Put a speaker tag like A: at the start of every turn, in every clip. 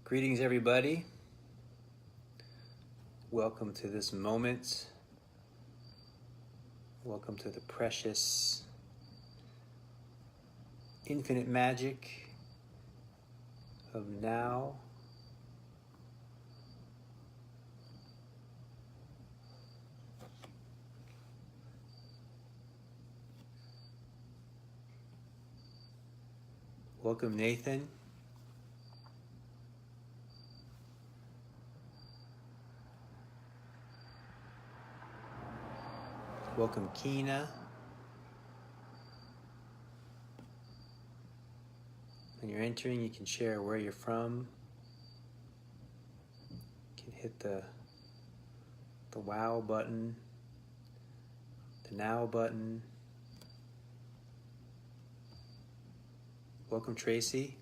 A: Greetings, everybody. Welcome to this moment. Welcome to the precious, infinite magic of now. Welcome, Nathan. Welcome, Keena. When you're entering, you can share where you're from. You can hit the wow button, the now button. Welcome, Tracy.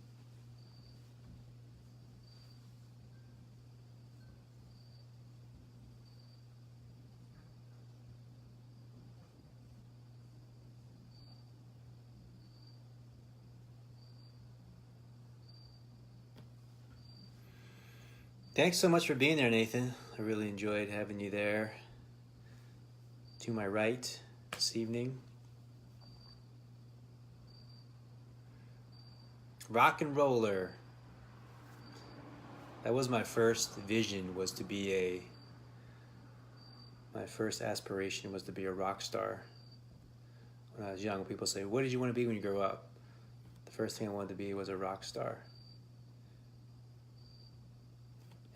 A: Thanks so much for being there, Nathan. I really enjoyed having you there. To my right this evening. Rock and roller. That was my first vision, was to be my first aspiration was to be a rock star. When I was young, people say, what did you want to be when you grow up? The first thing I wanted to be was a rock star.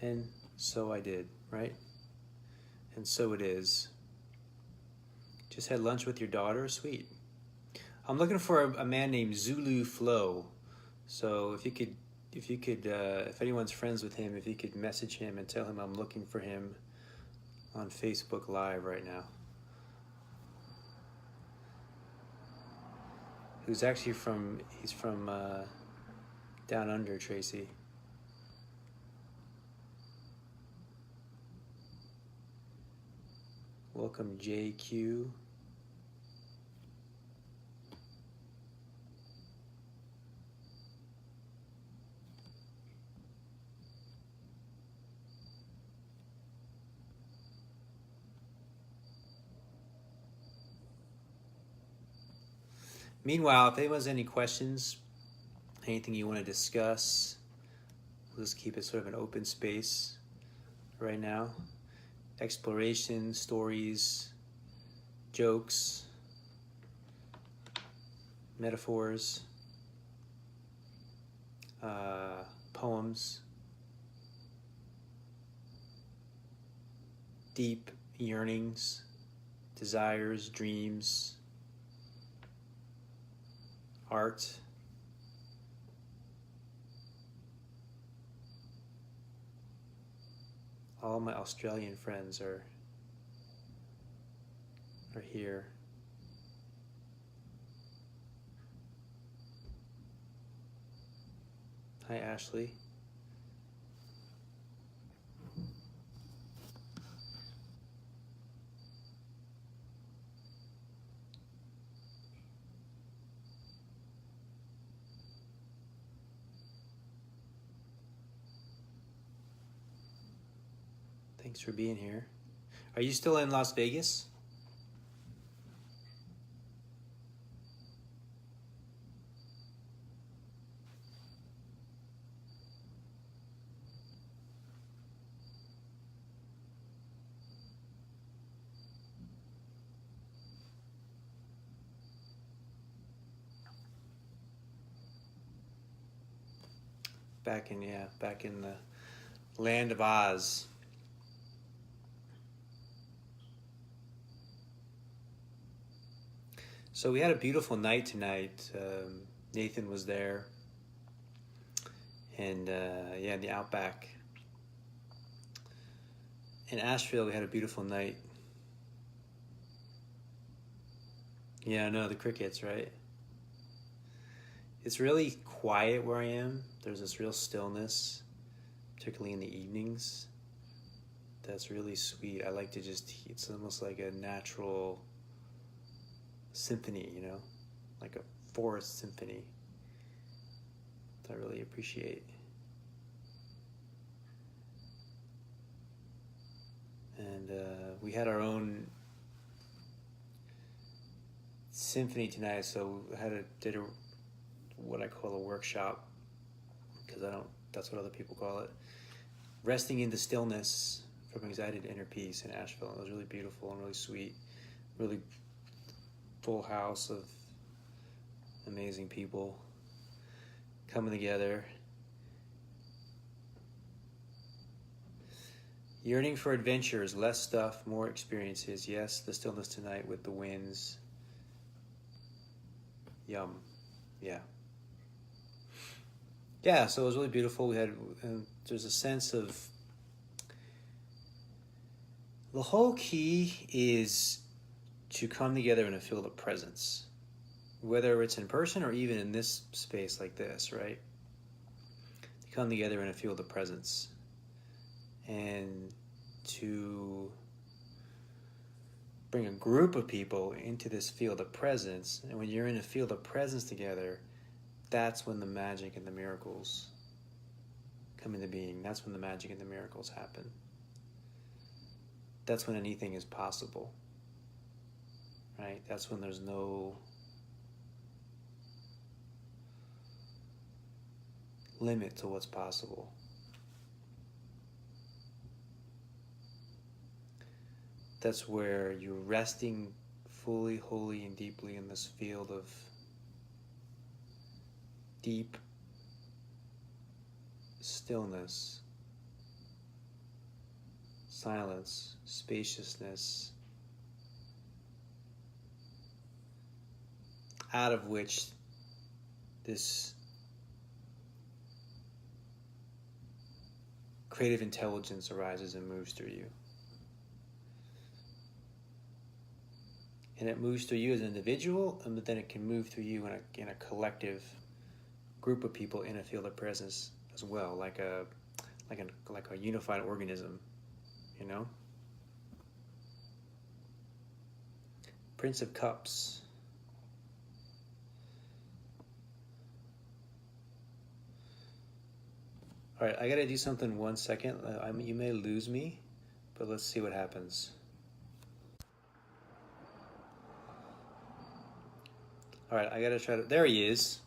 A: And so I did, right? And so it is. Just had lunch with your daughter? Sweet. I'm looking for a man named Zulu Flow. So if anyone's friends with him, if you could message him and tell him I'm looking for him on Facebook Live right now. He's from down under, Tracy. Welcome, JQ. Meanwhile, if anyone has any questions, anything you want to discuss, we'll just keep it sort of an open space right now. Exploration, stories, jokes, metaphors, poems, deep yearnings, desires, dreams, art. All my Australian friends are here. Hi, Ashley. Thanks for being here. Are you still in Las Vegas? Back in the land of Oz. So we had a beautiful night tonight. Nathan was there, and in the outback. In Asheville, we had a beautiful night. Yeah, no, the crickets, right? It's really quiet where I am. There's this real stillness, particularly in the evenings. That's really sweet. I like to it's almost like a natural symphony, like a forest symphony that I really appreciate. And we had our own symphony tonight, so I did what I call a workshop, because that's what other people call it. Resting into stillness from anxiety to inner peace in Asheville. It was really beautiful and really sweet. Really full house of amazing people coming together. Yearning for adventures, less stuff, more experiences. Yes, the stillness tonight with the winds. Yum. Yeah. Yeah, so it was really beautiful. There's a sense of, the whole key is to come together in a field of presence, whether it's in person or even in this space like this, right? To come together in a field of presence and to bring a group of people into this field of presence. And when you're in a field of presence together, that's when the magic and the miracles come into being. That's when the magic and the miracles happen. That's when anything is possible, right? That's when there's no limit to what's possible. That's where you're resting fully, wholly, and deeply in this field of deep stillness, silence, spaciousness, out of which this creative intelligence arises and moves through you. And it moves through you as an individual, but then it can move through you in a collective group of people in a field of presence as well, like a unified organism, you know? Prince of Cups. All right, I gotta do something 1 second. You may lose me, but let's see what happens. All right, I gotta try to. There he is.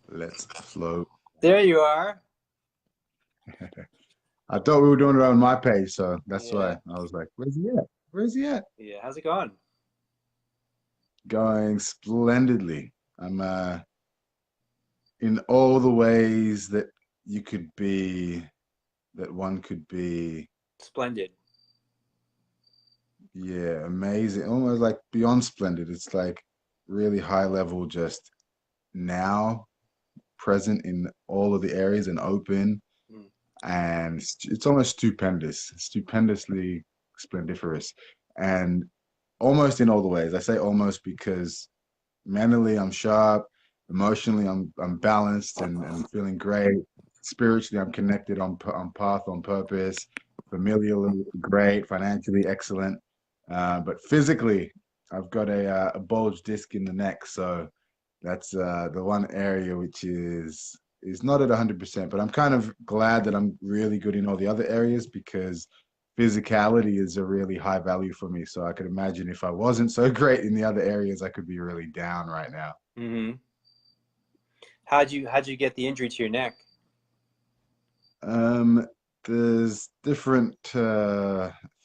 B: Let's flow.
A: There you are.
B: I thought we were doing it on my page, so that's why
A: Yeah.
B: I was like, "Where's he at? Where's he at?"
A: Yeah. How's it going?
B: Going splendidly. I'm in all the ways that you could be, that one could be.
A: Splendid.
B: Yeah, amazing. Almost like beyond splendid. It's like really high level, just now present in all of the areas and open.
A: Mm.
B: And it's almost stupendous, stupendously splendiferous, and almost in all the ways. I say almost because mentally I'm sharp, emotionally I'm balanced and feeling great. Spiritually I'm connected on path, on purpose. Familially great, financially excellent. But physically I've got a bulge disc in the neck, so that's the one area which is not at 100%, but I'm kind of glad that I'm really good in all the other areas because physicality is a really high value for me. So I could imagine if I wasn't so great in the other areas, I could be really down right now.
A: Mm-hmm. How'd you get the injury to your neck?
B: Um, there's different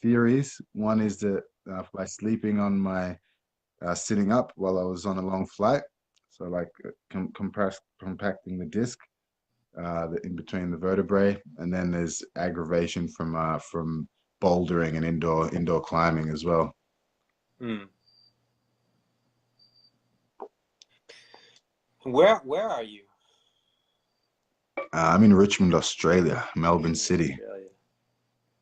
B: theories. One is that by sleeping on my sitting up while I was on a long flight, so like compacting the disc in between the vertebrae, and then there's aggravation from bouldering and indoor climbing as well.
A: Mm. Where are you?
B: I'm in Richmond, Australia, Melbourne
A: Richmond,
B: City.
A: Australia.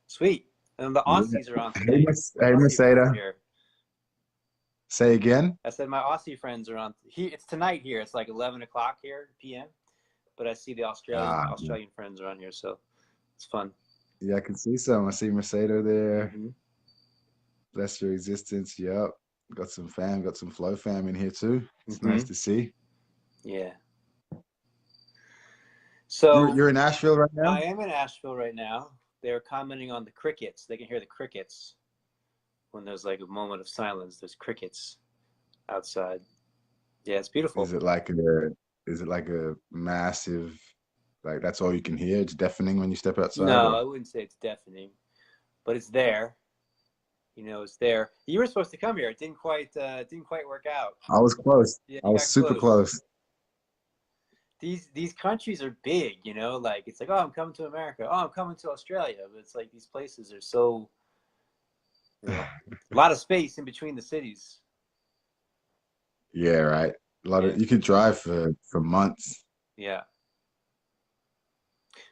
A: Sweet. And the
B: Yeah.
A: Aussies are on
B: Hey,
A: tonight. My
B: hey,
A: Aussie friends are
B: Mercedes.
A: here.
B: Say again.
A: I said my Aussie friends are on. It's tonight here. It's like 11 o'clock here p.m. But I see the
B: Yeah.
A: Australian friends are on here, so it's fun.
B: Yeah, I can see some. I see Mercedes there.
A: Mm-hmm.
B: Bless your existence. Yep. Got some flow fam in here too. It's nice
A: Hmm.
B: to see.
A: Yeah.
B: You're
A: So
B: you're in Asheville right now?
A: I am in Asheville right now. They're commenting on the crickets. They can hear the crickets when there's like a moment of silence. There's crickets outside. Yeah, it's beautiful.
B: Is it like a is it like a massive like that's all you can hear? It's deafening when you step outside
A: No,
B: or
A: I wouldn't say it's deafening, but it's there. You know, it's there. You were supposed to come here. It didn't quite work out.
B: I was close.
A: Yeah,
B: I
A: you
B: was
A: got
B: super
A: close.
B: close.
A: These countries are big, you know, like it's like, oh, I'm coming to America. Oh, I'm coming to Australia. But it's like these places are so, you know, a lot of space in between the cities.
B: Yeah, right. A lot
A: Yeah.
B: of you could drive for months.
A: Yeah.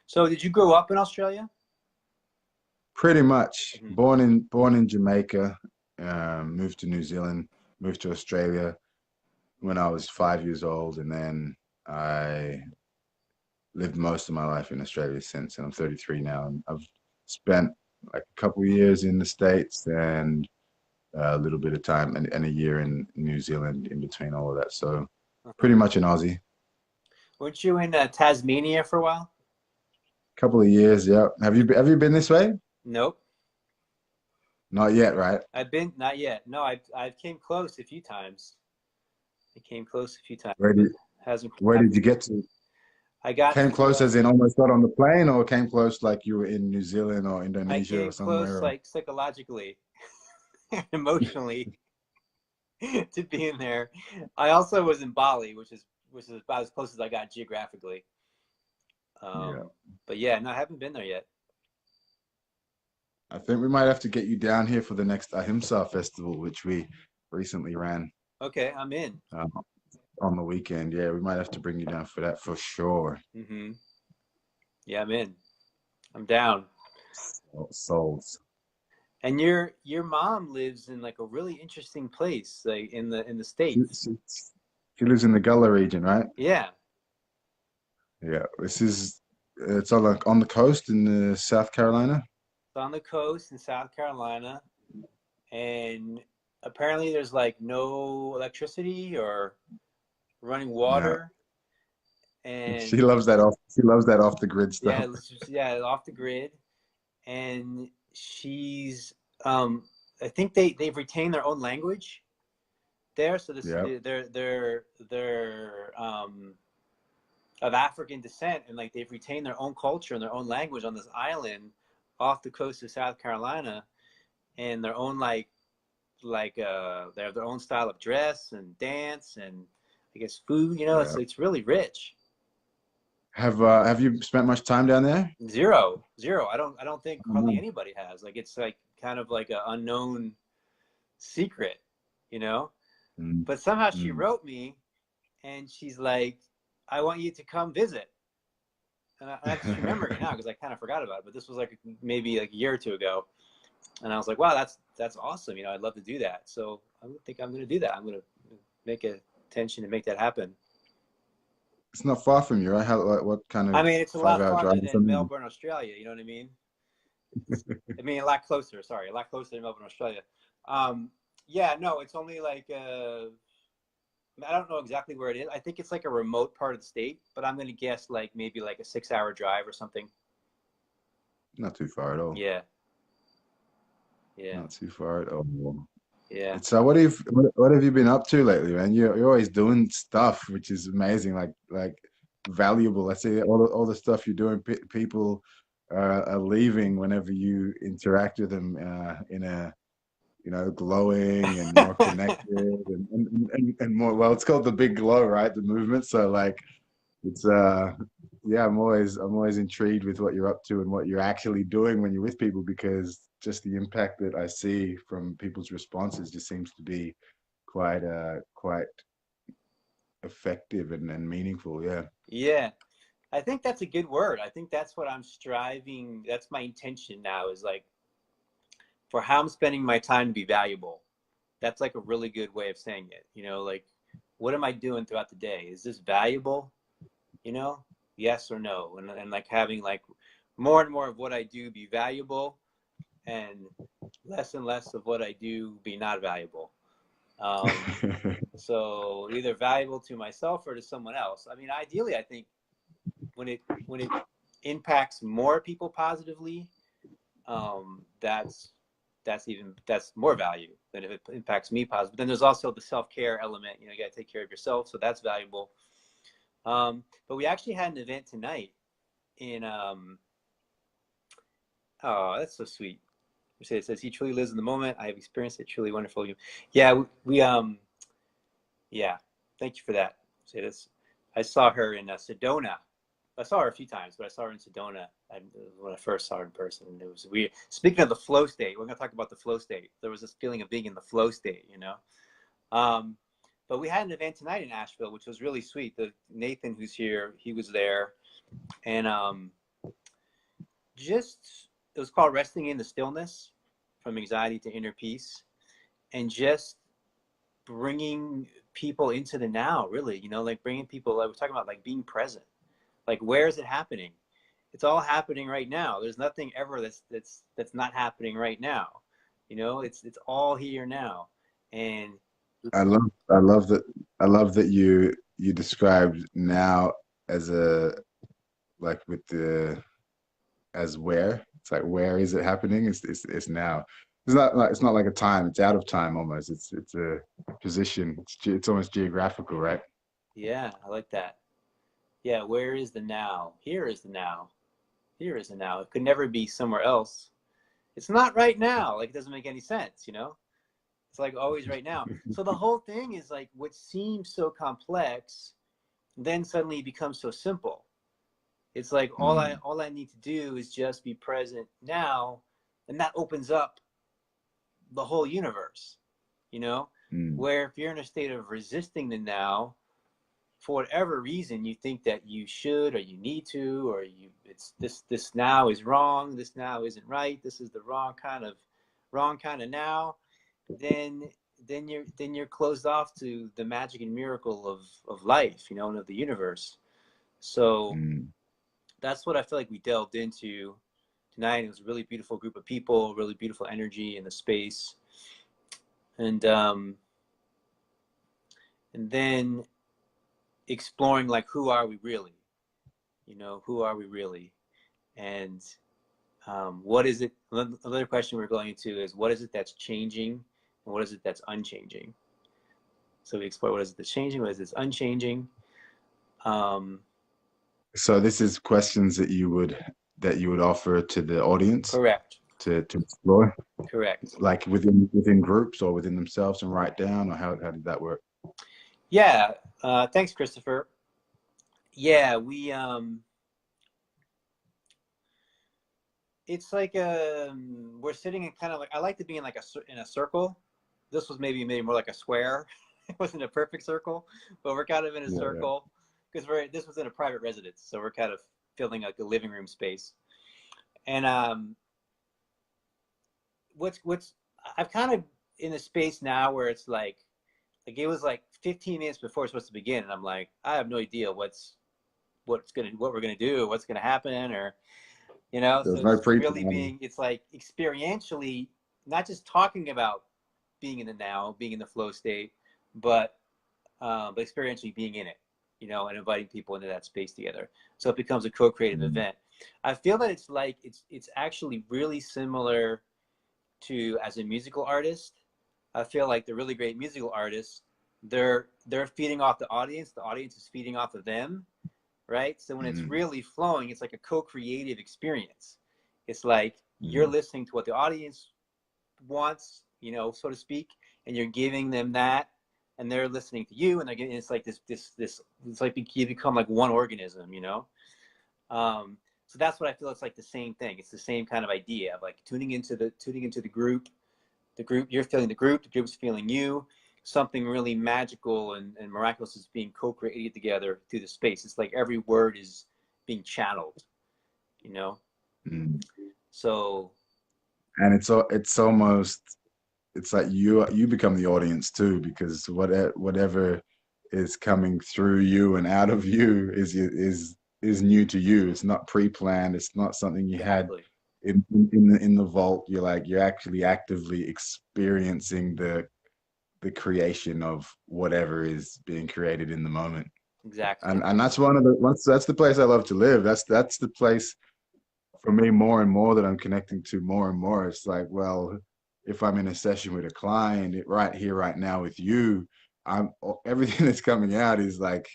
A: So did you grow up in Australia?
B: Pretty much.
A: Hmm.
B: Born in Jamaica, moved to New Zealand, moved to Australia when I was 5 years old, and then I lived most of my life in Australia since, and I'm 33 now. And I've spent like a couple of years in the States and a little bit of time and a year in New Zealand in between all of that. So
A: Uh-huh.
B: pretty much an Aussie.
A: Weren't you in Tasmania for a while?
B: Couple of years, yeah. Have you been this way?
A: Nope.
B: Not yet, right?
A: I've been not yet. No, I've came close a few times. I came close a few times,
B: Where
A: but
B: did
A: hasn't
B: where did
A: happened.
B: you get to?
A: I got
B: Came
A: to
B: close as in almost got on the plane, or came close like you were in New Zealand or
A: I
B: Indonesia or
A: came close
B: somewhere? Or...
A: like psychologically, emotionally to being there. I also was in Bali, which is about as close as I got geographically.
B: Yeah.
A: But yeah, no, I haven't been there yet.
B: I think we might have to get you down here for the next Ahimsa festival, which we recently ran
A: Okay, I'm in.
B: um, on the weekend. Yeah, we might have to bring you down for that for sure.
A: Hmm. Yeah, I'm in. I'm down.
B: Souls.
A: And your mom lives in like a really interesting place, like in the
B: She,
A: States.
B: she, she lives in the Gullah region, right?
A: Yeah,
B: Yeah. This is it's on the coast in South Carolina.
A: it's on the coast in South Carolina, and apparently there's like no electricity or running
B: Yeah.
A: water,
B: She
A: and
B: loves that off. She loves that off the grid
A: yeah,
B: stuff.
A: it's just, yeah, off the grid. And she's, um, I think they've retained their own language there. So this
B: Yeah.
A: they're of African descent, and like they've retained their own culture and their own language on this island off the coast of South Carolina, and their own they have their own style of dress and dance and I guess food. You know,
B: Yeah.
A: it's really rich.
B: Have you spent much time down there?
A: Zero, zero. I don't think
B: Oh,
A: hardly
B: no.
A: anybody has. Like it's like kind of like an unknown secret, you know.
B: Mm,
A: But somehow she
B: mm.
A: wrote me, and she's like, "I want you to come visit." And I'm just remembering it now because I kind of forgot about it. But this was like maybe like a year or two ago, and I was like, "Wow, that's awesome! You know, I'd love to do that." So I think I'm going to do that. I'm going to make a intention to make that happen.
B: It's not far from you, right? How, what kind
A: I
B: of
A: mean, it's a lot
B: 5 hour drive
A: farther
B: or
A: than
B: something?
A: Melbourne, Australia. You know what I mean? I mean, a lot closer. Sorry, a lot closer than Melbourne, Australia. Um, yeah, no, it's only like I don't know exactly where it is. I think it's like a remote part of the state, but I'm going to guess like maybe like a 6 hour drive or something.
B: Not too far at all.
A: Yeah, yeah,
B: Not too far at all.
A: yeah.
B: So what have you been up to lately, man? You're always doing stuff, which is amazing, like valuable. I see all the stuff you're doing. People are leaving whenever you interact with them in a glowing and more connected and more. Well, it's called the big glow, right? The movement. So like it's yeah, I'm always intrigued with what you're up to and what you're actually doing when you're with people because just the impact that I see from people's responses just seems to be quite effective and meaningful. Yeah.
A: Yeah, I think that's a good word. I think that's what I'm striving. That's my intention now is like for how I'm spending my time to be valuable. That's like a really good way of saying it. You know, like what am I doing throughout the day? Is this valuable? You know, yes or no, and like having like more and more of what I do be valuable, and less of what I do be not valuable. Um, so either valuable to myself or to someone else. I mean, ideally, I think when it impacts more people positively, that's more value than if it impacts me positive. But then there's also the self-care element. You got to take care of yourself, so that's valuable. But we actually had an event tonight in oh, that's so sweet. It says he truly lives in the moment. I have experienced it. Truly wonderful. Yeah, we yeah. Thank you for that. Say this. I saw her in Sedona. I saw her a few times, but I saw her in Sedona when I first saw her in person. And it was weird. Speaking of the flow state, we're going to talk about the flow state. There was this feeling of being in the flow state. Um, but we had an event tonight in Asheville, which was really sweet. The Nathan, who's here, he was there, and just it was called Resting in the Stillness, from Anxiety to Inner Peace, and just bringing people into the now, really. Like bringing people. Like we're talking about, like being present. Like, where is it happening? It's all happening right now. There's nothing ever that's not happening right now. It's all here now. And
B: I love that you described now as a like with the as where it's like where is it happening? It's now. It's not like a time. It's out of time almost. It's a position. It's almost geographical, right?
A: yeah, I like that. Yeah, where is the now? Here is the now. Here is the now. It could never be somewhere else. It's not right now. Like, it doesn't make any sense. It's like always right now. So the whole thing is like what seems so complex then suddenly becomes so simple. It's like all I
B: Mm,
A: all I need to do is just be present now, and that opens up the whole universe, you know,
B: mm,
A: where if you're in a state of resisting the now, for whatever reason, you think that you should or you need to, or it's this now is wrong, this now isn't right, this is the wrong kind of now, then then you're closed off to the magic and miracle of life, and of the universe. So
B: mm.
A: that's what I feel like we delved into tonight. It was a really beautiful group of people, really beautiful energy in the space, and and then exploring, like, who are we really? Who are we really? And what is it? Another question we're going into is, what is it that's changing, and what is it that's unchanging? So we explore, what is it that's changing, what is it that's unchanging. Um,
B: So this is questions that you would offer to the audience
A: correct,
B: to explore,
A: correct.
B: like within groups or within themselves and write down, or how did that work?
A: Yeah. Thanks, Christopher. Yeah, it's like we're sitting in kind of like, I like to be in like in a circle. This was maybe more like a square. It wasn't a perfect circle, but we're kind of in a
B: Yeah, yeah.
A: circle because this was in a private residence, so we're kind of filling like a living room space. And what's I've kind of in a space now where it's like it was like 15 minutes before it's supposed to begin, and I'm like, I have no idea what we're gonna do, what's gonna happen, or
B: There
A: so
B: was no
A: it's really
B: pre-planning.
A: being, it's like experientially, not just talking about being in the now, being in the flow state, but experientially being in it, and inviting people into that space together. So it becomes a co-creative
B: Mm,
A: event. I feel that it's actually really similar to, as a musical artist. I feel like the really great musical artists, they're feeding off the audience. The audience is feeding off of them, right? So when it's
B: mm,
A: really flowing, it's like a co-creative experience. It's like you're
B: mm,
A: listening to what the audience wants, so to speak, and you're giving them that, and they're listening to you, and they're getting. It's like this. It's like you become like one organism. So that's what I feel. It's like the same thing. It's the same kind of idea of like tuning into the group. The group, you're feeling the group. The group's feeling you. Something really magical and miraculous is being co-created together through the space. It's like every word is being channeled, you know?
B: mm.
A: So,
B: And it's almost it's like you become the audience too, because whatever is coming through you and out of you is new to you. It's not pre-planned. It's not something you had
A: exactly.
B: in the vault, you're like you're actually actively experiencing the creation of whatever is being created in the moment.
A: Exactly.
B: And that's one of the that's the place I love to live. That's the place for me more and more that I'm connecting to more and more. It's like, well, if I'm in a session with a client right here, right now with you, I'm everything that's coming out is like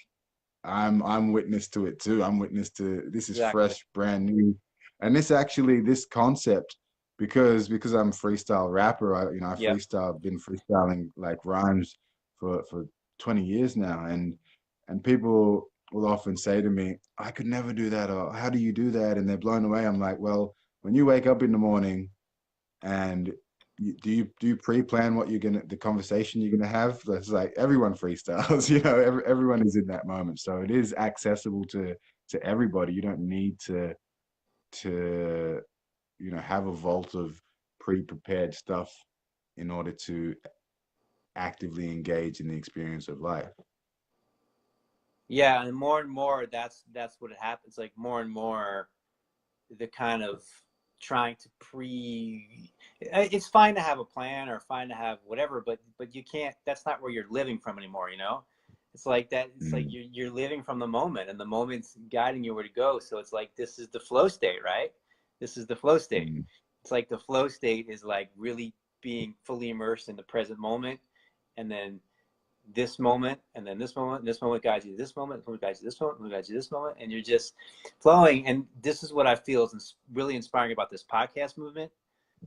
B: I'm witness to it too. I'm witness to this is
A: Exactly.
B: fresh, brand new, and this concept because I'm a freestyle rapper. I
A: Yep.
B: freestyle, been freestyling like rhymes for 20 years now, and people will often say to me, "I could never do that," or "How do you do that?" And they're blown away. I'm like, well, when you wake up in the morning and do you pre-plan what you're gonna the conversation you're gonna have? That's like everyone freestyles, everyone is in that moment. So it is accessible to everybody. You don't need to have a vault of pre-prepared stuff in order to actively engage in the experience of life.
A: Yeah, and more that's what it happens. Like more and more the kind of trying to it's fine to have a plan or fine to have whatever, but you can't, that's not where you're living from anymore, you know? It's like that, it's like
B: Mm,
A: you're living from the moment and the moment's guiding you where to go. So it's like this is the flow state, right? This is the flow state.
B: mm,
A: It's like the flow state is like really being fully immersed in the present moment, and then this moment, and then this moment, and this moment guides you to this moment, this moment guides you to this moment, this moment guides you to this moment, and you're just flowing. And this is what I feel is really inspiring about this podcast movement.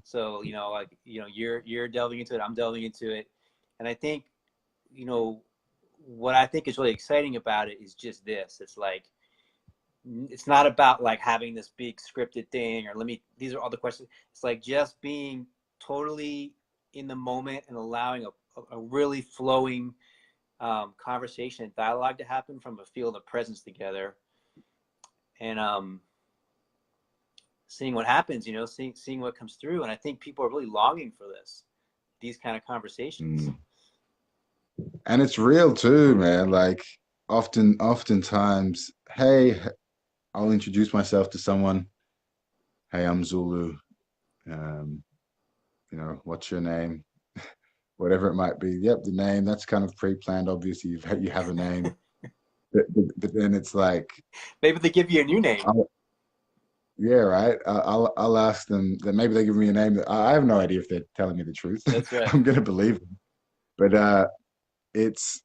A: So, like, you're delving into it, I'm delving into it. And I think, you know, what I think is really exciting about it is just this. It's like, it's not about like having this big scripted thing or these are all the questions. It's like just being totally in the moment and allowing a really flowing conversation and dialogue to happen from a field of presence together, and seeing what happens, seeing what comes through. And I think people are really longing for these kind of conversations.
B: mm. And it's real too, man. Like oftentimes, hey, I'll introduce myself to someone. Hey, I'm Zulu. Um, what's your name? Whatever it might be. Yep, the name. That's kind of pre-planned. Obviously, you have a name, but then it's like,
A: Maybe they give you a new name.
B: I'll, yeah, right. I'll ask them. Then maybe they give me a name that I have no idea if they're telling me the truth.
A: That's right.
B: I'm gonna believe them. But it's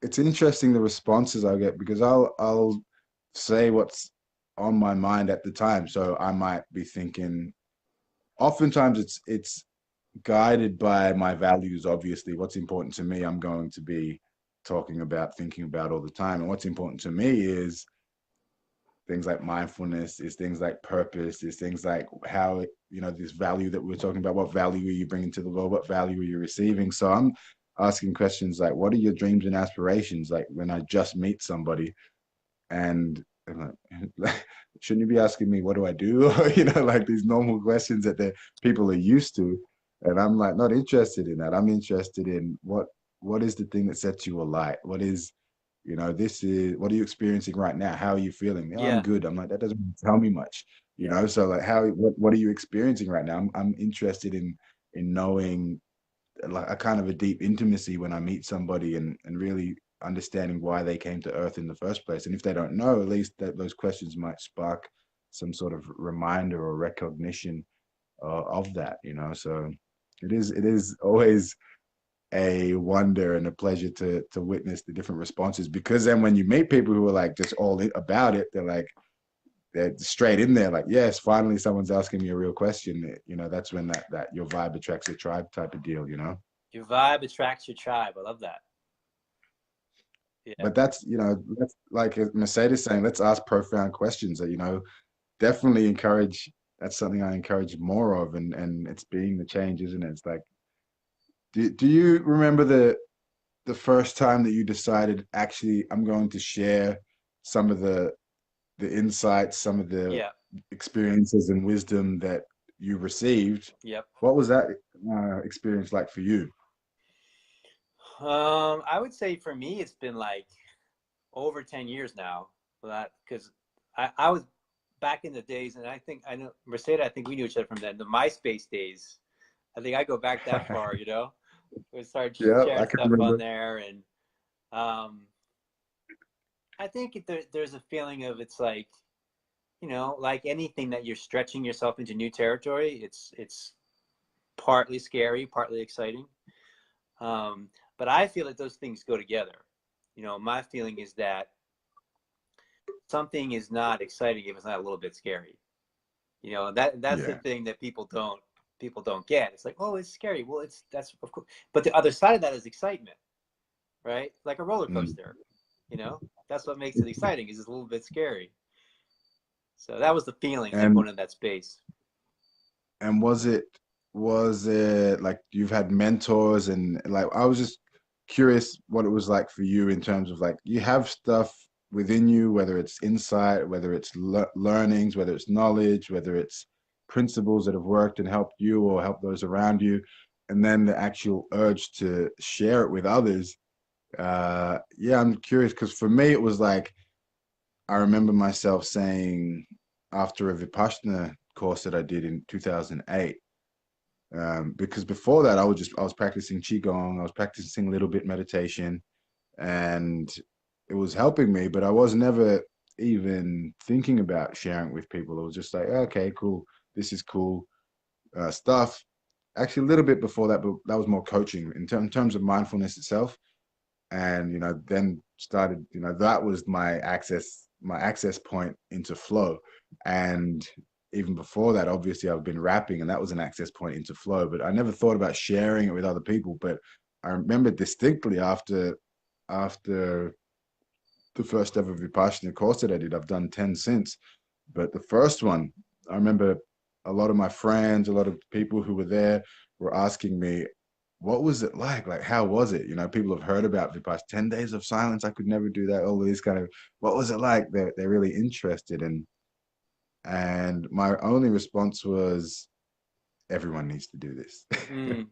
B: it's interesting the responses I get because I'll say what's on my mind at the time. So I might be thinking. Oftentimes, it's guided by my values, obviously. What's important to me, I'm going to be talking about, thinking about all the time. And what's important to me is things like mindfulness, is things like purpose, is things like how, this value that we're talking about, what value are you bringing to the world? What value are you receiving? So I'm asking questions like, what are your dreams and aspirations? Like when I just meet somebody and I'm like, shouldn't you be asking me what do I do? Like these normal questions that the people are used to. And I'm like, not interested in that. I'm interested in what is the thing that sets you alight? What is, this is what are you experiencing right now? How are you feeling? Oh, I'm
A: Yeah.
B: good. I'm like, that doesn't tell me much,
A: Yeah.
B: So like what are you experiencing right now? I'm interested in knowing like a kind of a deep intimacy when I meet somebody and really understanding why they came to Earth in the first place. And if they don't know, at least that those questions might spark some sort of reminder or recognition of that. So it is always a wonder and a pleasure to witness the different responses because then when you meet people who are like just all about it, they're straight in there like, yes, finally someone's asking me a real question. That's when that your vibe attracts a tribe type of deal.
A: Your vibe attracts your tribe. I love that. Yeah.
B: But that's like Mercedes saying, let's ask profound questions that, definitely encourage. That's something I encourage more of. And it's being the change, isn't it? It's like, do you remember the first time that you decided, actually, I'm going to share some of the insights, some of the
A: Yeah.
B: experiences and wisdom that you received?
A: Yep.
B: What was that experience like for you?
A: I would say for me, it's been like over 10 years now for that, because I was back in the days, and I know Mercedes, I think we knew each other from then, the MySpace days. I think I go back that far, you know. We started
B: Yeah, I
A: sharing
B: can
A: stuff on
B: remember.
A: there, and um, I think there's a feeling of it's like, you know, like anything that you're stretching yourself into new territory. It's partly scary, partly exciting. But I feel like those things go together. You know, my feeling is that something is not exciting if it's not a little bit scary. You know, that's the
B: Yeah.
A: thing that people don't get. It's like, oh, it's scary. Well, it's that's of course, but the other side of that is excitement, right? Like a roller
B: Mm.
A: coaster. You know, that's what makes it exciting. Is it's a little bit scary. So that was the feeling like
B: And
A: going in that space.
B: and was it like you've had mentors and like I was just curious what it was like for you in terms of like you have stuff within you, whether it's insight, whether it's learnings, whether it's knowledge, whether it's principles that have worked and helped you or helped those around you, and then the actual urge to share it with others. Yeah, I'm curious because for me it was like I remember myself saying after a Vipassana course that I did in 2008. Because before that, I was practicing qigong, I was practicing a little bit meditation, and it was helping me. But I was never even thinking about sharing it with people. It was just like, okay, cool, this is cool stuff. Actually, a little bit before that, but that was more coaching in terms of mindfulness itself. And then started, that was my access point into flow. And even before that, obviously I've been rapping, and that was an access point into flow, but I never thought about sharing it with other people. But I remember distinctly after the first ever Vipassana course that I did. I've done 10 since, but the first one, I remember a lot of my friends, a lot of people who were there were asking me, what was it like? Like, how was it? People have heard about Vipassana, 10 days of silence. I could never do that. All these kind of, what was it like? They're really interested. And my only response was, everyone needs to do this.
A: Mm,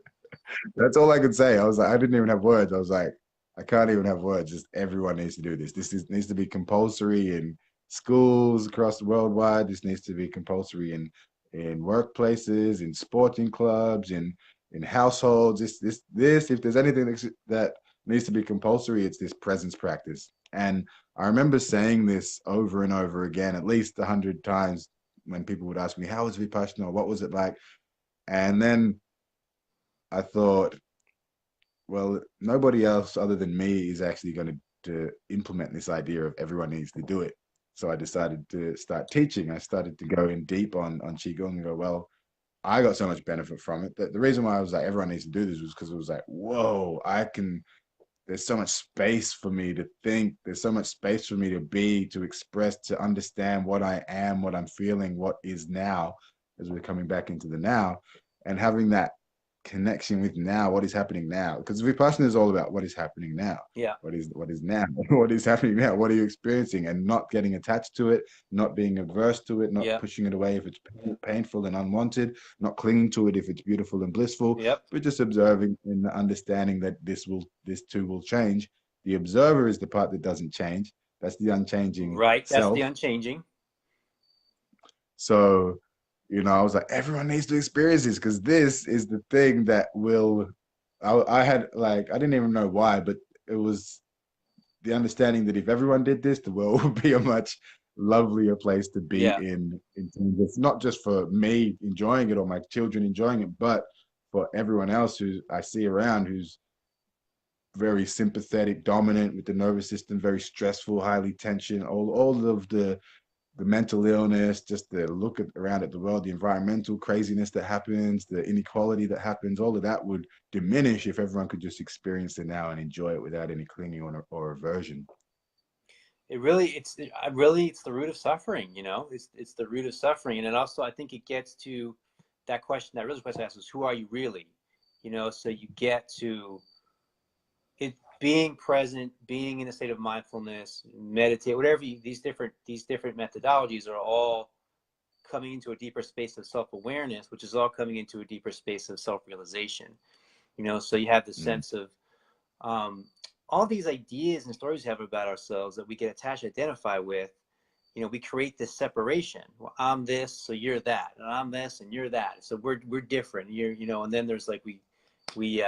B: That's all I could say. I was like, I didn't even have words. I was like, I can't even have words. Just everyone needs to do this. Needs to be compulsory in schools across the worldwide. This needs to be compulsory in workplaces, in sporting clubs, in households. This. If there's anything that needs to be compulsory, it's this presence practice. And I remember saying this over and over again, at least 100 times, when people would ask me, "How was Vipassana? What was it like?" And then I thought, well, nobody else other than me is actually going to implement this idea of everyone needs to do it. So I decided to start teaching. I started to go in deep on qigong and go, well, I got so much benefit from it. The reason why I was like everyone needs to do this was because it was like, whoa, I can. There's so much space for me to think. There's so much space for me to be, to express, to understand what I am, what I'm feeling, what is now, as we're coming back into the now, and having that connection with now, what is happening now. Because Vipassana is all about what is happening now.
A: yeah.
B: What is now? What is happening now? What are you experiencing? And not getting attached to it, not being averse to it, not
A: Yep.
B: pushing it away if it's painful and unwanted, not clinging to it if it's beautiful and blissful,
A: Yep.
B: but just observing and understanding that this too will change. The observer is the part that doesn't change. That's the unchanging
A: Right. That's the
B: self.
A: unchanging.
B: So, I was like, everyone needs to experience this because this is the thing that will. I had like, I didn't even know why, but it was the understanding that if everyone did this, the world would be a much lovelier place to be
A: Yeah.
B: in terms of not just for me enjoying it or my children enjoying it, but for everyone else who I see around who's very sympathetic, dominant with the nervous system, very stressful, highly tension, all of the mental illness, just the look around at the world, the environmental craziness that happens, the inequality that happens, all of that would diminish if everyone could just experience it now and enjoy it without any clinging or aversion.
A: It really, it's the root of suffering. You know, it's the root of suffering, and it also, I think, it gets to that question. That real question asks is, who are you really? You know, so you get to it being present, being in a state of mindfulness, meditate, whatever these different methodologies are all coming into a deeper space of self-awareness, which is all coming into a deeper space of self-realization. You know, so you have the
B: Mm.
A: sense of um, all these ideas and stories we have about ourselves that we get attached, identify with. we create this separation. Well, I'm this, so you're that, and I'm this, and you're that. So we're different. And then there's like we we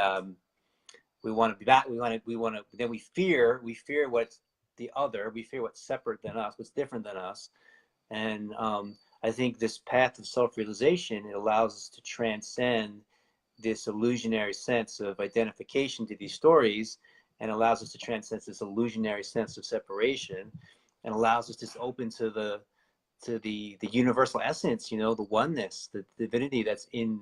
A: want to be that. We want to. Then we fear what's the other. We fear what's separate than us, what's different than us. And I think this path of self-realization, it allows us to transcend this illusionary sense of identification to these stories, and allows us to transcend this illusionary sense of separation, and allows us to open to the universal essence, the oneness, the divinity that's in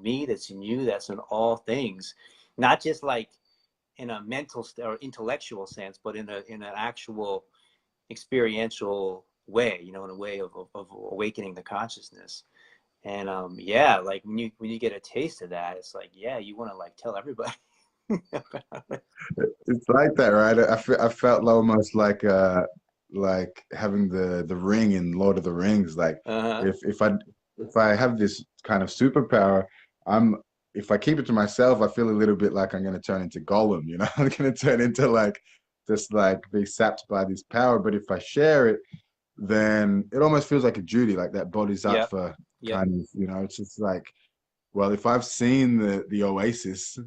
A: me, that's in you, that's in all things, not just like in a mental or intellectual sense, but in an actual experiential way, in a way of awakening the consciousness. And yeah, like when you get a taste of that, it's like, yeah, you want to like tell everybody about it.
B: It's like that, right? I felt almost like having the ring in Lord of the Rings. Like
A: Uh-huh.
B: if I have this kind of superpower, I'm if I keep it to myself, I feel a little bit like I'm going to turn into Gollum. I'm going to turn into like just like be sapped by this power. But if I share it, then it almost feels like a duty, like that body's up
A: Yep.
B: for
A: Yep.
B: kind of, it's just like, well, if I've seen the oasis,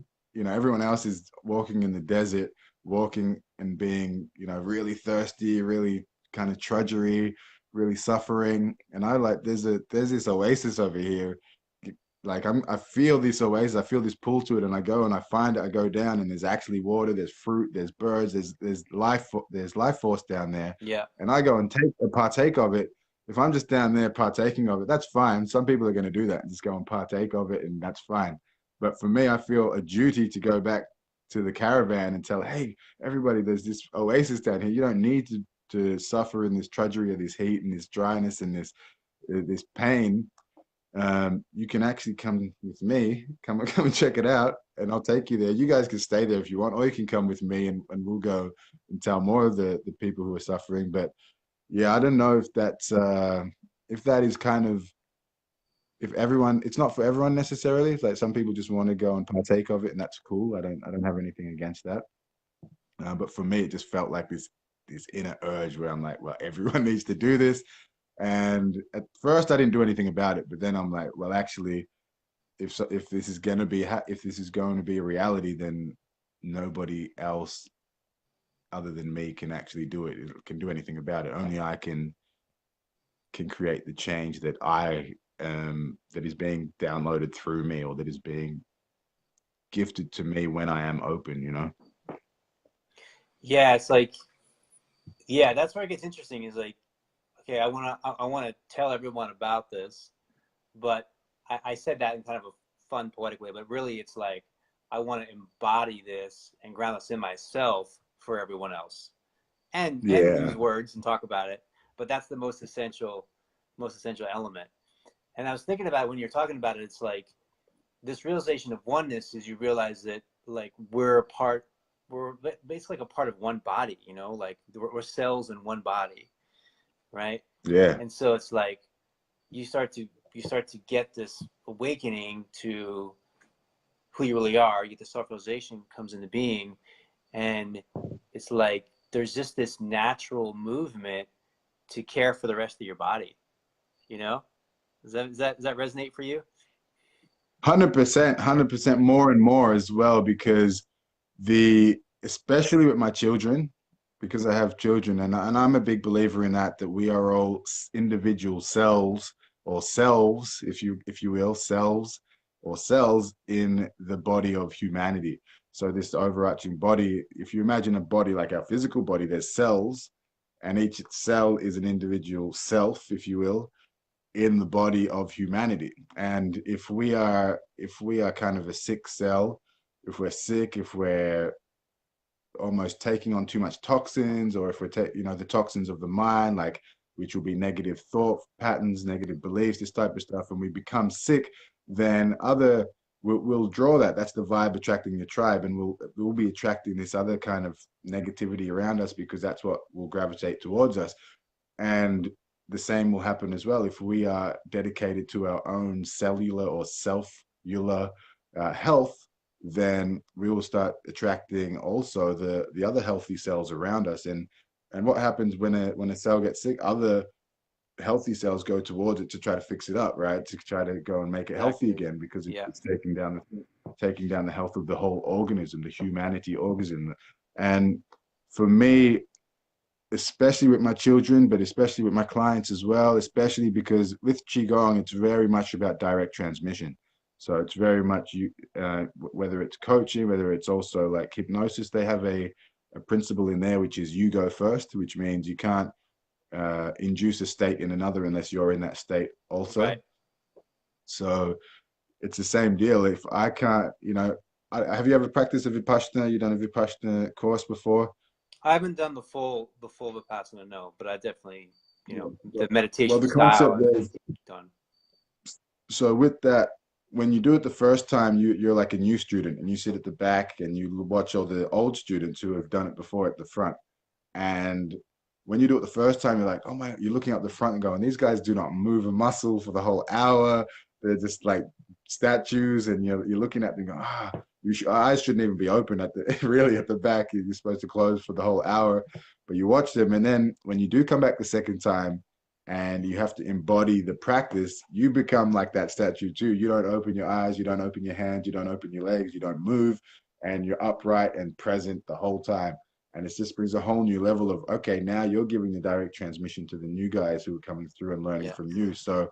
B: everyone else is walking in the desert, walking and being, really thirsty, really kind of trudgery, really suffering. And I like there's this oasis over here. Like I feel this oasis, I feel this pull to it, and I go and I find it, I go down and there's actually water, there's fruit, there's birds, there's life force down there.
A: Yeah.
B: And I go and partake of it. If I'm just down there partaking of it, that's fine. Some people are going to do that and just go and partake of it, and that's fine. But for me, I feel a duty to go back to the caravan and tell, hey, everybody, there's this oasis down here. You don't need to suffer in this trudgery of this heat and this dryness and this pain. You can actually come with me, come and check it out, and I'll take you there. You guys can stay there if you want, or you can come with me, and we'll go and tell more of the people who are suffering. But yeah, I don't know if that is kind of if everyone it's not for everyone necessarily. It's like some people just want to go and partake of it, and that's cool. I don't have anything against that. But for me, it just felt like this inner urge where I'm like, well, everyone needs to do this. And at first, I didn't do anything about it, but then I'm like, well, actually, if this is going to be if this is going to be a reality, then nobody else other than me can actually do it. Can do anything about it. Only I can create the change that is being downloaded through me, or that is being gifted to me when I am open.
A: Yeah. It's like, yeah, that's where it gets interesting. Is like, okay, I want to tell everyone about this, but I said that in kind of a fun, poetic way. But really, it's like I want to embody this and ground this in myself for everyone else, and use
B: Yeah,
A: words and talk about it. But that's the most essential element. And I was thinking about it when you're talking about it. It's like this realization of oneness is you realize that like we're basically like a part of one body. Like we're cells in one body, right?
B: yeah,
A: And so it's like you start to get this awakening to who you really are. You get the self-realization comes into being, and it's like there's just this natural movement to care for the rest of your body. You know, does that resonate for you?
B: 100%, 100% more and more as well, because especially with my children, because I have children, and I'm a big believer in that we are all individual cells, or selves, if you will, selves or cells in the body of humanity. So this overarching body, if you imagine a body like our physical body, there's cells, and each cell is an individual self, if you will, in the body of humanity. And if we are kind of a sick cell, if we're sick, if we're almost taking on too much toxins, or if the toxins of the mind, like, which will be negative thought patterns, negative beliefs, this type of stuff, and we become sick, then we'll draw that. That's the vibe attracting the tribe, and we'll be attracting this other kind of negativity around us, because that's what will gravitate towards us. And the same will happen as well if we are dedicated to our own cellular or self-ular health. Then we will start attracting also the other healthy cells around us. And And what happens when a cell gets sick? Other healthy cells go towards it to try to fix it up, right? To try to go and make it healthy
A: Exactly.
B: again because
A: Yeah.
B: it's taking down the health of the whole organism, the humanity organism. And for me, especially with my children, but especially with my clients as well, especially because with Qigong, it's very much about direct transmission. So it's very much you, whether it's coaching, whether it's also like hypnosis, they have a principle in there, which is you go first, which means you can't induce a state in another unless you're in that state
A: Right.
B: also. So it's the same deal. If I can't, have you ever practiced a Vipassana? You done a Vipassana course before?
A: I haven't done the full Vipassana, no, but I definitely, the
B: Well,
A: meditation
B: the
A: style
B: concept
A: I've
B: is
A: done.
B: so with that, when you do it the first time, you're like a new student and you sit at the back and you watch all the old students who have done it before at the front. And when you do it the first time, you're like, oh my, you're looking up the front and going, these guys do not move a muscle for the whole hour. They're just like statues. And you're looking at them going, our eyes shouldn't even be open at the really at the back. You're supposed to close for the whole hour. But you watch them. And then when you do come back the second time and you have to embody the practice, you become like that statue too. You don't open your eyes, you don't open your hands, you don't open your legs, you don't move, and you're upright and present the whole time. And it just brings a whole new level of, okay, now you're giving the direct transmission to the new guys who are coming through and learning
A: Yeah.
B: from you. So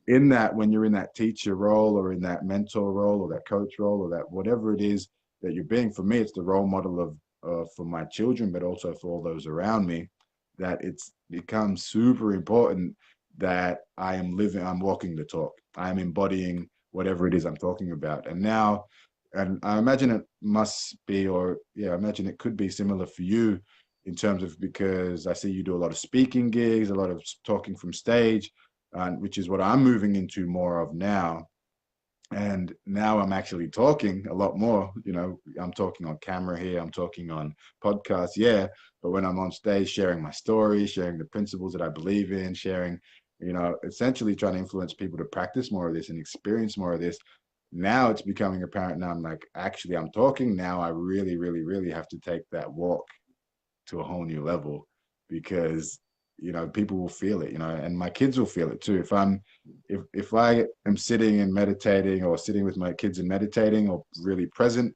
B: in that, when you're in that teacher role or in that mentor role or that coach role or that whatever it is that you're being, for me, it's the role model of for my children, but also for all those around me, that it's become super important that I'm walking the talk. I'm embodying whatever it is I'm talking about. And now, and I imagine it must be, or yeah, I imagine it could be similar for you in terms of because I see you do a lot of speaking gigs, a lot of talking from stage, which is what I'm moving into more of now. And now I'm actually talking a lot more. I'm talking on camera here, I'm talking on podcasts, yeah. But when I'm on stage, sharing my story, sharing the principles that I believe in, sharing, essentially trying to influence people to practice more of this and experience more of this. Now it's becoming apparent. Now I'm like, actually, I'm talking. Now I really, really, really have to take that walk to a whole new level because people will feel it, and my kids will feel it too. If I am sitting and meditating or sitting with my kids and meditating or really present,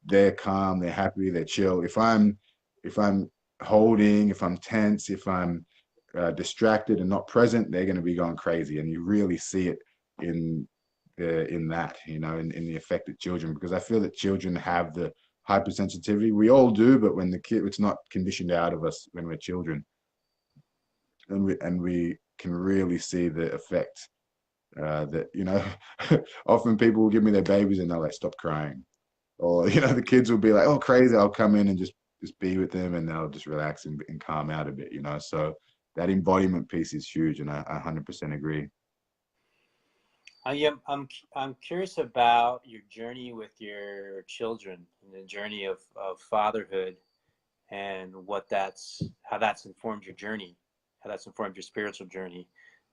B: they're calm, they're happy, they're chill. If I'm holding, if I'm tense, if I'm distracted and not present, they're going to be going crazy, and you really see it in in that, in the affected children, because I feel that children have the hypersensitivity. We all do, but when the kid, it's not conditioned out of us when we're children, and we can really see the effect. That often people will give me their babies and they're like, stop crying, or the kids will be like, oh crazy. I'll come in and just be with them, and they'll just relax and calm out a bit. So that embodiment piece is huge, and I 100% agree.
A: I'm curious about your journey with your children and the journey of fatherhood and how that's informed your journey, how that's informed your spiritual journey.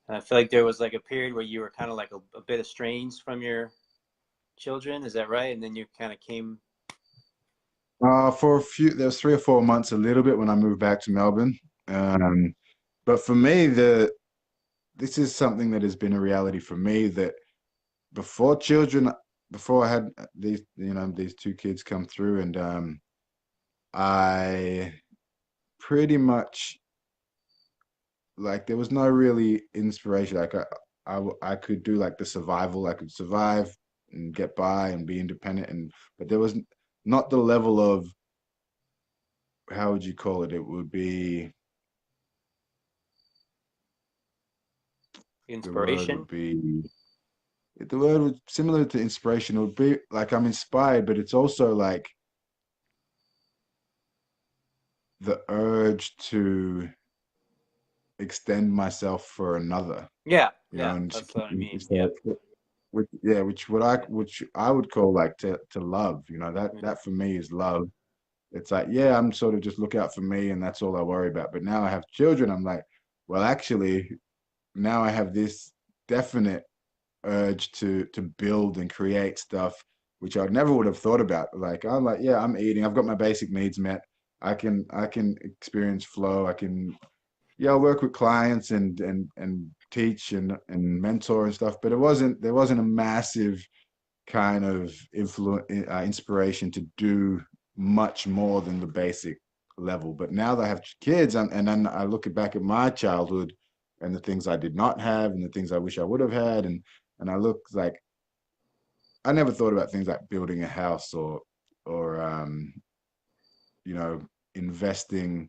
A: And I feel like there was like a period where you were kind of like a bit estranged from your children. Is that right? And then you kind of came.
B: For a few, there was 3 or 4 months, a little bit when I moved back to Melbourne. Um, but for me, this is something that has been a reality for me that before children, before I had these two kids come through, and I pretty much like there was no really inspiration. Like I could do like the survival. I could survive and get by and be independent, but there was not the level of, how would you call it? It would be, the word
A: Inspiration.
B: would be the word would similar to inspiration. It would be like I'm inspired, but it's also like the urge to extend myself for another,
A: Yeah, yeah,
B: and
A: that's what I mean.
B: so
A: Yep.
B: which I would call like to love,
A: Yeah.
B: that for me is love. It's like, yeah, I'm sort of just look out for me and that's all I worry about. But now I have children, I'm like, well, actually, now I have this definite urge to build and create stuff which I never would have thought about. Like I'm like, yeah, I'm eating, I've got my basic needs met. I can experience flow. I can, yeah, I work with clients and teach and mentor and stuff, but there wasn't a massive kind of inspiration to do much more than the basic level. But now that I have kids, and then I look back at my childhood and the things I did not have and the things I wish I would have had, and I look like I never thought about things like building a house or you know, investing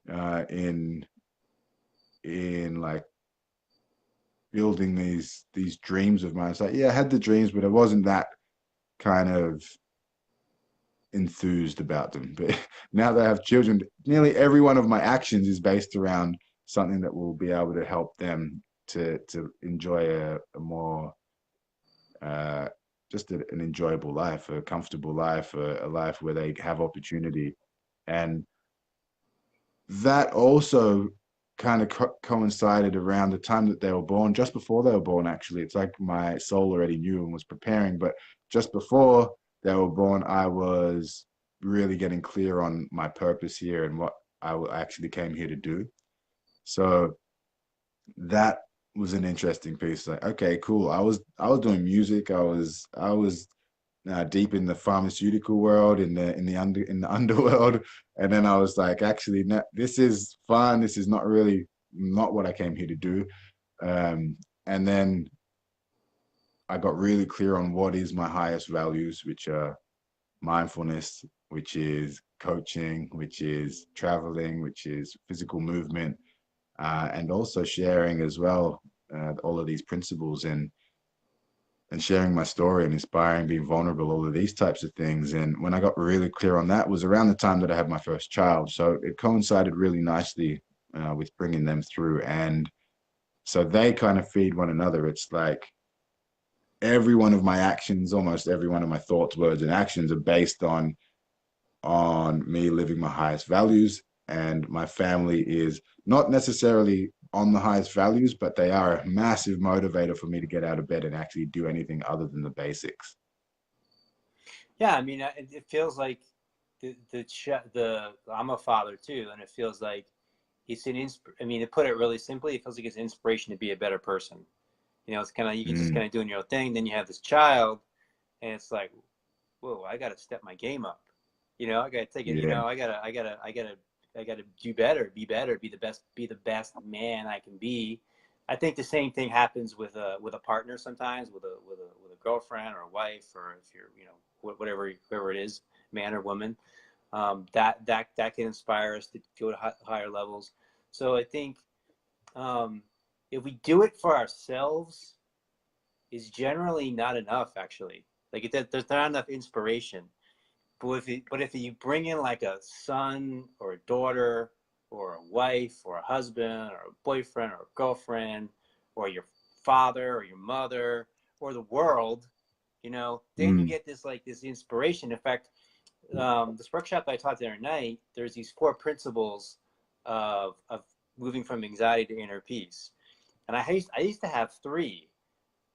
B: in like building these dreams of mine. It's like, yeah, I had the dreams, but I wasn't that kind of enthused about them. But now that I have children, nearly every one of my actions is based around something that will be able to help them to enjoy a more uh, just an enjoyable life, a comfortable life, a life where they have opportunity. And that also kind of coincided around the time that they were born, just before they were born, actually. It's like my soul already knew and was preparing, but just before they were born, I was really getting clear on my purpose here and what I actually came here to do. So that was an interesting piece. Like, okay, cool. I was doing music. I was deep in the pharmaceutical world, in the underworld, and then I was like, actually, no, this is fun. This is not really not what I came here to do. And then I got really clear on what is my highest values, which are mindfulness, which is coaching, which is traveling, which is physical movement, and also sharing as well all of these principles and sharing my story and inspiring, being vulnerable, all of these types of things. And when I got really clear on that was around the time that I had my first child. So it coincided really nicely with bringing them through. And so they kind of feed one another. It's like every one of my actions, almost every one of my thoughts, words, and actions are based on me living my highest values. And my family is not necessarily on the highest values, but they are a massive motivator for me to get out of bed and actually do anything other than the basics.
A: Yeah, I mean, it feels like the I'm a father too, and it feels like it's I mean, to put it really simply, it feels like it's inspiration to be a better person. You know, it's kind of you can just
B: Mm,
A: kind of doing your own thing. Then you have this child, and it's like, whoa, I got to step my game up. You know, I got to take it. You
B: yeah.
A: know, I gotta do better, be the best man I can be. I think the same thing happens with a partner sometimes, with a girlfriend or a wife, or if you're, you know, whoever it is, man or woman. That can inspire us to go to higher levels. So I think um, if we do it for ourselves, is generally not enough. Actually, like there's not enough inspiration. But if you bring in like a son or a daughter or a wife or a husband or a boyfriend or a girlfriend or your father or your mother or the world, you know, then you
B: Mm,
A: get this inspiration. In fact, this workshop that I taught the other night, there's these four principles of moving from anxiety to inner peace. And I used to have three,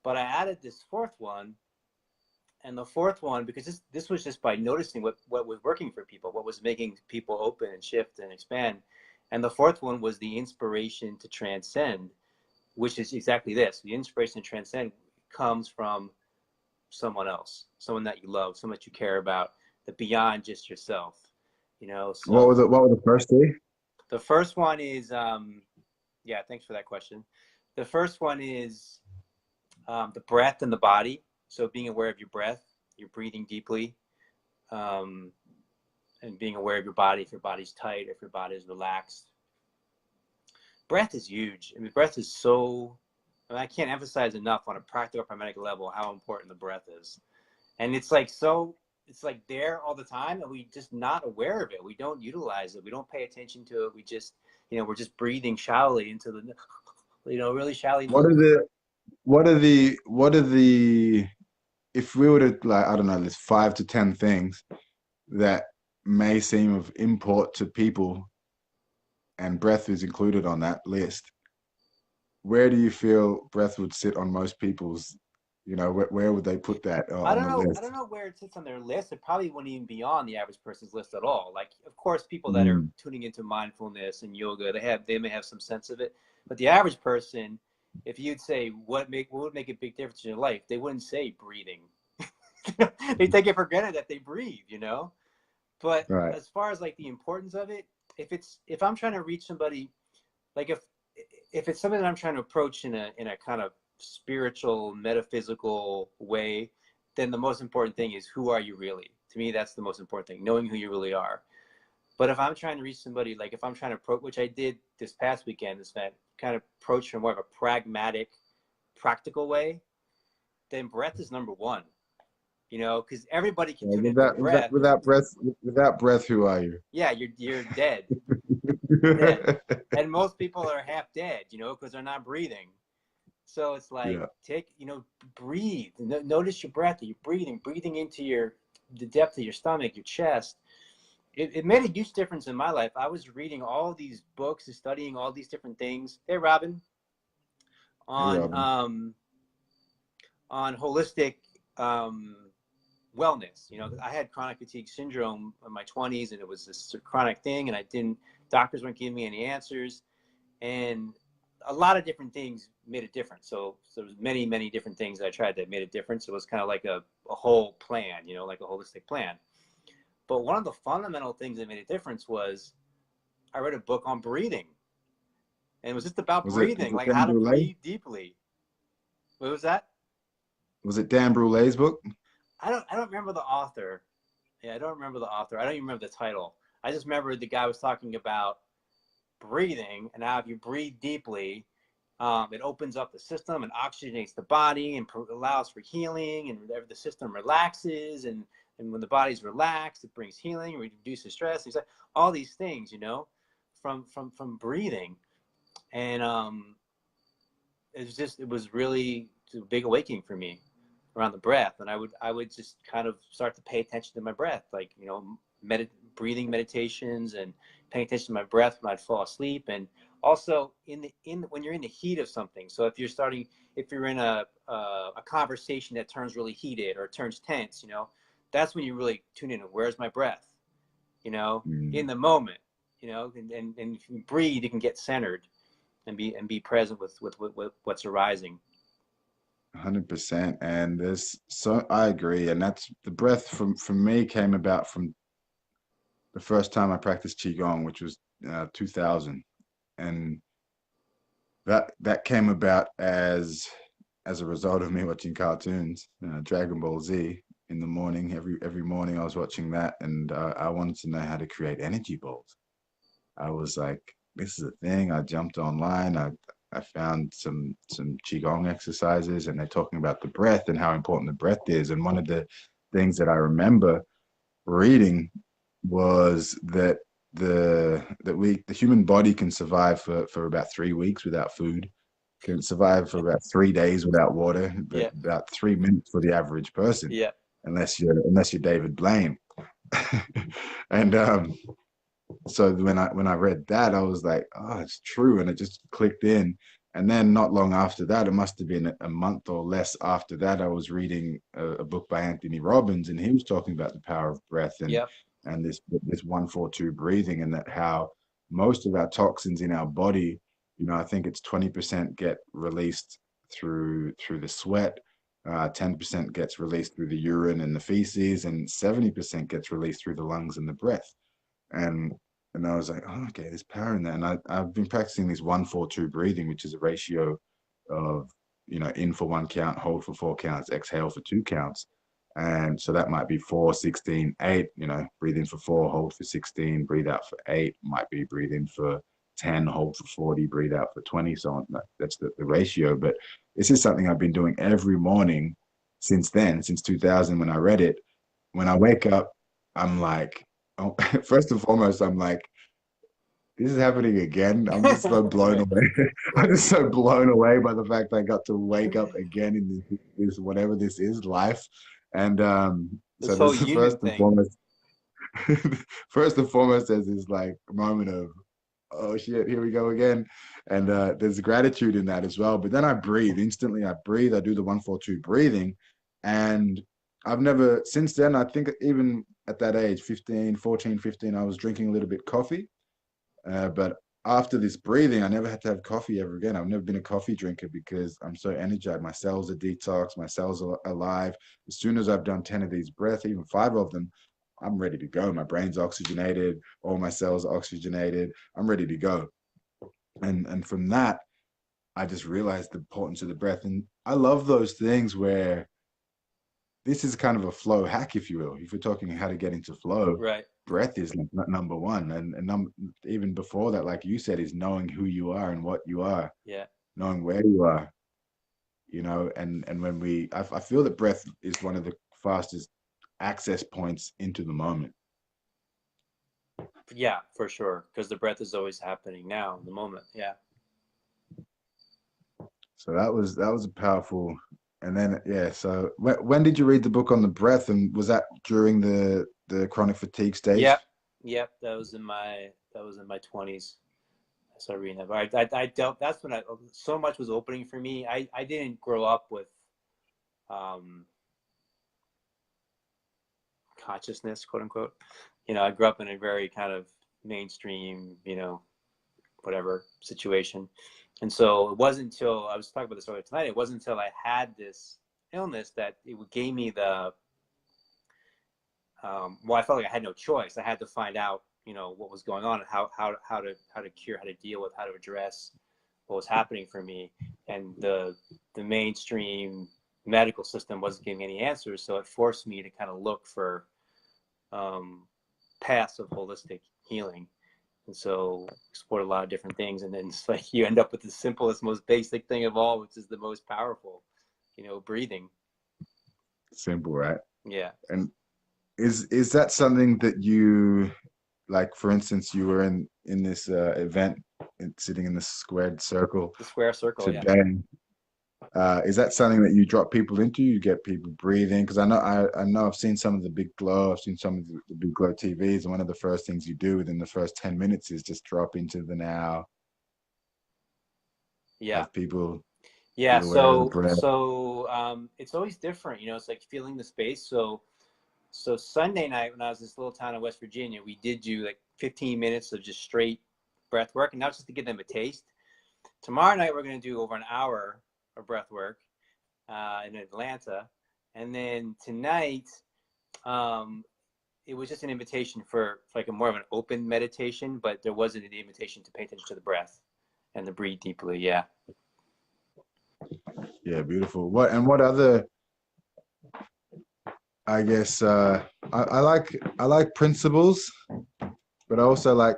A: but I added this fourth one. And the fourth one, because this was just by noticing what was working for people, what was making people open and shift and expand. And the fourth one was the inspiration to transcend, which is exactly this. The inspiration to transcend comes from someone else, someone that you love, someone that you care about, that beyond just yourself. You know,
B: what was
A: so
B: it? What were the first three?
A: the first one is, yeah, thanks for that question. The first one is the breath and the body. So being aware of your breath, you're breathing deeply, um, and being aware of your body, if your body's tight, if your body is relaxed. Breath is huge. I mean, breath is so, I mean, I can't emphasize enough on a practical pragmatic level how important the breath is. And it's like it's like there all the time, and we just not aware of it. We don't utilize it. We don't pay attention to it. We just, you know, we're just breathing shallowly into the, you know, really shallowly.
B: What are the what are the if we were to, like, I don't know, there's 5 to 10 things that may seem of import to people, and breath is included on that list. Where do you feel breath would sit on most people's where would they put that
A: I
B: on
A: don't
B: the
A: know. I don't
B: list?
A: know where it sits on their list. It probably wouldn't even be on the average person's list at all. Like, of course, people that are
B: Mm,
A: tuning into mindfulness and yoga, they may have some sense of it. But the average person, if you'd say what would make a big difference in your life, they wouldn't say breathing. They take it for granted that they breathe, you know. But
B: right.
A: as far as like the importance of it, if I'm trying to reach somebody, like if it's something that I'm trying to approach in a kind of spiritual, metaphysical way, then the most important thing is, who are you really? To me, that's the most important thing, knowing who you really are. But if I'm trying to reach somebody, like if I'm trying to approach, which I did this past weekend, this event, kind of approach from more of a pragmatic, practical way, then breath is number one. You know, because everybody can
B: Well,
A: tune into breath.
B: without breath, who are you?
A: Yeah, you're dead. Dead. And most people are half dead, you know, because they're not breathing. So it's like,
B: Yeah.
A: breathe. Notice your breath. That you're breathing into the depth of your stomach, your chest. It made a huge difference in my life. I was reading all these books and studying all these different things. Hey, Robin,
B: Hey,
A: on
B: Robin.
A: um, on holistic um, wellness. You know, I had chronic fatigue syndrome in my 20s, and it was this chronic thing, and doctors weren't giving me any answers, and a lot of different things made a difference. So there's many different things that I tried that made a difference. It was kind of like a whole plan, you know, like a holistic plan. But one of the fundamental things that made a difference was I read a book on breathing, and it was just about
B: Was
A: breathing,
B: it
A: like
B: Dan
A: how to
B: Brule?
A: breathe deeply. What was that?
B: Was it Dan Brule's book?
A: I don't remember the author. Yeah, I don't remember the author. I don't even remember the title. I just remember the guy was talking about breathing, and how if you breathe deeply, it opens up the system and oxygenates the body and allows for healing, and the system relaxes, and when the body's relaxed, it brings healing, reduces stress. He's like all these things, you know, from breathing, and it was really a big awakening for me around the breath. And I would just kind of start to pay attention to my breath, like, you know, breathing meditations, and paying attention to my breath when I'd fall asleep. And also when you're in the heat of something. So if you're in a conversation that turns really heated or turns tense, you know, that's when you really tune in. Where's my breath? You know,
B: Mm,
A: in the moment, you know, and if you breathe, you can get centered and be present with what's arising.
B: 100%. And I agree. And that's the breath from me came about from the first time I practiced Qigong, which was 2000. And that came about as a result of me watching cartoons, Dragon Ball Z in the morning. Every morning I was watching that, and I wanted to know how to create energy balls. I was like, this is a thing. I jumped online. I found some qigong exercises, and they're talking about the breath and how important the breath is. And one of the things that I remember reading was that the human body can survive for about 3 weeks without food, can survive for about 3 days without water, but
A: Yeah,
B: about 3 minutes for the average person,
A: yeah,
B: unless you're David Blaine. And so when I read that, I was like, oh, it's true, and it just clicked in. And then not long after that, it must have been a month or less after that, I was reading a book by Anthony Robbins, and he was talking about the power of breath
A: yep,
B: and this 1-4-2 breathing, and that how most of our toxins in our body, I think it's 20% get released through the sweat, 10% gets released through the urine and the feces, and 70% gets released through the lungs and the breath. And I was like, oh, okay, there's power in that. And I've been practicing this 1-4-2 breathing, which is a ratio of, in for 1 count, hold for 4 counts, exhale for 2 counts. And so that might be 4, 16, 8, breathe in for 4, hold for 16, breathe out for 8, might be breathe in for 10, hold for 40, breathe out for 20, so on. That's the ratio. But this is something I've been doing every morning since then, since 2000 when I read it. When I wake up, I'm like, oh, first and foremost, I'm like, this is happening again. I'm just so blown
A: right,
B: away. I'm
A: right.
B: just so blown away by the fact I got to wake up again in this whatever this is, life. And so
A: This whole
B: there's the
A: human
B: first and
A: thing.
B: foremost, first and foremost, there's this like moment of, oh shit, here we go again. And there's gratitude in that as well. But then I breathe instantly. I breathe. I do the 1-4-2 breathing, and I've never since then. I think even at that age, 15, 14, 15, I was drinking a little bit coffee. But after this breathing, I never had to have coffee ever again. I've never been a coffee drinker because I'm so energized. My cells are detoxed. My cells are alive. As soon as I've done 10 of these breaths, even 5 of them, I'm ready to go. My brain's oxygenated. All my cells are oxygenated. I'm ready to go. And from that, I just realized the importance of the breath. And I love those things where this is kind of a flow hack, if you will. If we're talking how to get into flow,
A: Right.
B: breath is number one. And even before that, like you said, is knowing who you are and what you are,
A: Yeah.
B: knowing where you are, and when I feel that breath is one of the fastest access points into the moment.
A: Yeah, for sure. Because the breath is always happening now in the moment. Yeah.
B: So that was a powerful. And then yeah, so when did you read the book on the breath, and was that during the chronic fatigue stage?
A: Yep. Yep. That was in my 20s. I started reading that. But I dealt. That's when so much was opening for me. I didn't grow up with um, consciousness, quote unquote. I grew up in a very kind of mainstream, whatever situation. And so it wasn't until I was talking about this earlier tonight. It wasn't until I had this illness that it gave me the well, I felt like I had no choice. I had to find out, what was going on and how to cure, how to deal with, how to address what was happening for me. And the mainstream medical system wasn't giving any answers, so it forced me to kind of look for um, paths of holistic healing. And so explored a lot of different things, and then it's like you end up with the simplest, most basic thing of all, which is the most powerful, breathing.
B: Simple, right?
A: Yeah.
B: And is that something that you like? For instance, you were in this event, sitting in this squared circle
A: The square circle. Yeah.
B: today. Is that something that you drop people into? You get people breathing? Because I know I've seen some of the big glow. I've seen some of the big glow TVs, and one of the first things you do within the first 10 minutes is just drop into the now,
A: Yeah.
B: have people be
A: Yeah.
B: aware of the
A: So
B: breath.
A: so it's always different. It's like feeling the space. So Sunday night when I was in this little town in West Virginia, we did do like 15 minutes of just straight breath work, and that's just to give them a taste. Tomorrow night we're going to do over an hour of breath work in Atlanta, and then tonight um, it was just an invitation for like a more of an open meditation, but there wasn't an invitation to pay attention to the breath and to breathe deeply. Yeah.
B: Yeah, beautiful. What other? I guess I like principles, but I also like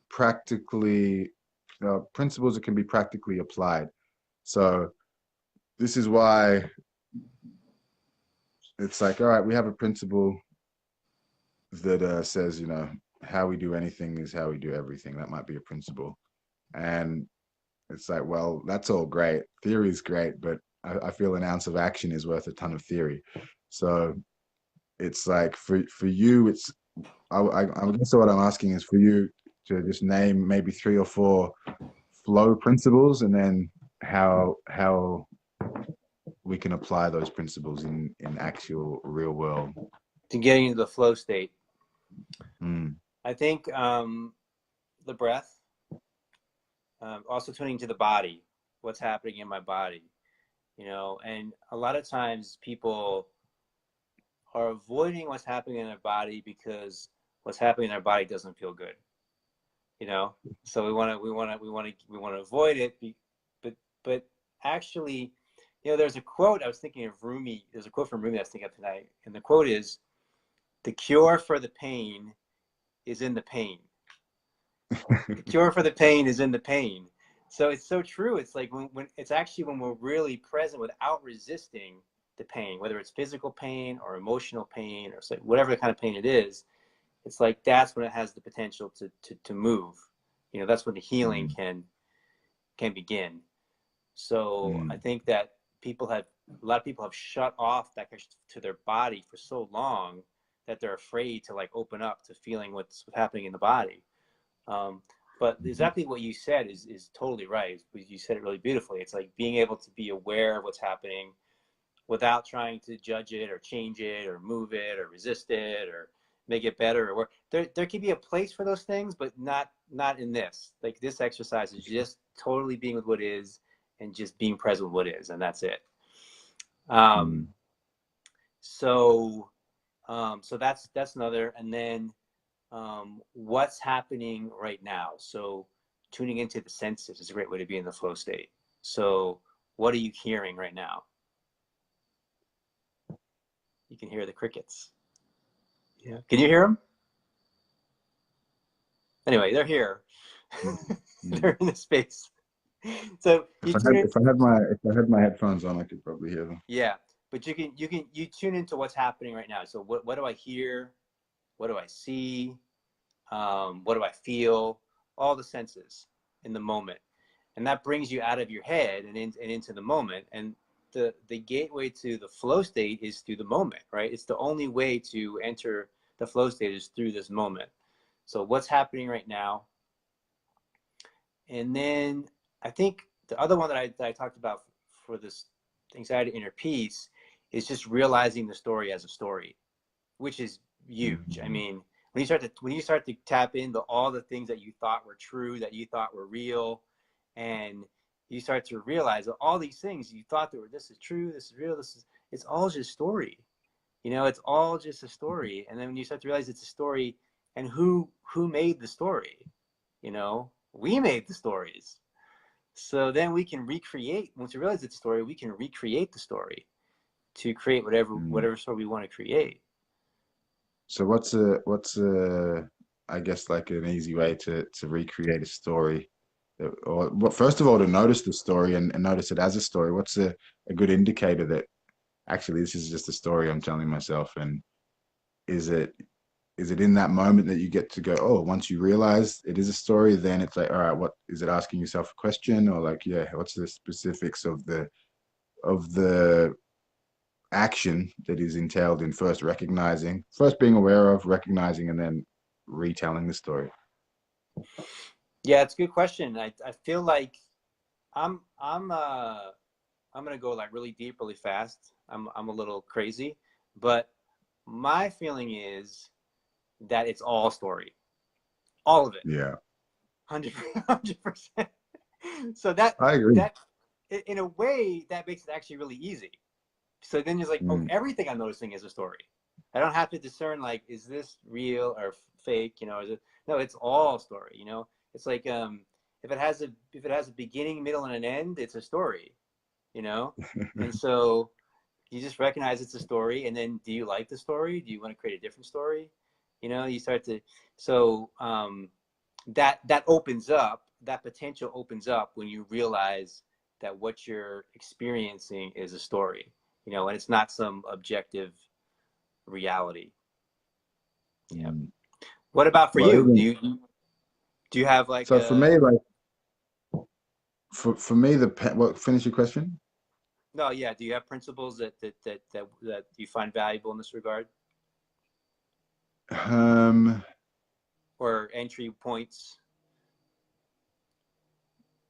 B: practically principles that can be practically applied. So this is why it's like, all right, we have a principle that says, how we do anything is how we do everything. That might be a principle. And it's like, well, that's all great. Theory is great, but I feel an ounce of action is worth a ton of theory. So it's like for you, I guess what I'm asking is for you to just name maybe 3 or 4 flow principles, and then how we can apply those principles in actual real world.
A: To getting into the flow state,
B: Mm,
A: I think the breath, also tuning to the body, what's happening in my body, and a lot of times people are avoiding what's happening in their body because what's happening in their body doesn't feel good, so we want to avoid it, but actually, there's a quote I was thinking of Rumi. There's a quote from Rumi I was thinking of tonight, and the quote is, "The cure for the pain is in the pain. The cure for the pain is in the pain." So it's so true. It's like when it's actually when we're really present without resisting the pain, whether it's physical pain or emotional pain or whatever kind of pain it is, it's like that's when it has the potential to move. That's when the healing
B: mm,
A: can begin. So I
B: mm,
A: think that a lot of people have shut off that to their body for so long that they're afraid to like open up to feeling what's happening in the body. Um, But exactly what you said is totally right. You said it really beautifully. It's like being able to be aware of what's happening without trying to judge it or change it or move it or resist it or make it better or work. There can be a place for those things, but not in this. Like this exercise is just totally being with what is and just being present with what is, and that's it. Um,
B: Mm.
A: so so that's another. And then what's happening right now? So tuning into the senses is a great way to be in the flow state. So what are you hearing right now? You can hear the crickets. Yeah. Can you hear them? Anyway, they're here.
B: Mm. Mm.
A: They're in the space. So you tune in.
B: If I had my headphones on, I could probably hear them.
A: Yeah, but you tune into what's happening right now. So what do I hear? What do I see? What do I feel? All the senses in the moment, and that brings you out of your head and into the moment. And the gateway to the flow state is through the moment, right? It's the only way to enter the flow state is through this moment. So what's happening right now? And then I think the other one that I talked about for this anxiety inner peace is just realizing the story as a story, which is huge. I
B: Mm.
A: mean, when you start to tap into all the things that you thought were true, that you thought were real, and you start to realize that all these things you thought that were this is true, this is real, this is it's all just story. It's all just a story. And then when you start to realize it's a story, and who made the story? We made the stories. So then we can recreate. Once we realize it's a story, we can recreate the story to create whatever
B: Mm.
A: whatever story we want to create.
B: So what's a I guess like an easy way to recreate a story, or what? First of all, to notice the story and notice it as a story. What's a good indicator that actually this is just a story I'm telling myself? And is it is it in that moment that you get to go, oh, once you realize it is a story, then it's like, all right, what is it, asking yourself a question, or like, yeah, what's the specifics of the action that is entailed in first being aware of, recognizing, and then retelling the story?
A: Yeah, it's a good question. I feel like I'm I'm uh I'm gonna go like really deep, really fast. I'm a little crazy, but my feeling is that it's all story, all of it,
B: Yeah,
A: 100%. So that
B: I agree.
A: that in a way that makes it actually really easy. So then it's like, oh,
B: Mm.
A: everything I'm noticing is a story. I don't have to discern like, is this real or fake? Is it? No, it's all story. It's like if it has a beginning, middle, and an end, it's a story. You know, and so you just recognize it's a story, and then do you like the story? Do you want to create a different story? You start to so that opens up that potential opens up when you realize that what you're experiencing is a story, and it's not some objective reality. Yeah.
B: Mm.
A: What about for
B: Well,
A: you? Do
B: even
A: you do you have like
B: so for
A: a
B: me, like for me, what? Finish your question.
A: no, yeah, do you have principles that you find valuable in this regard,
B: Um,
A: or entry points?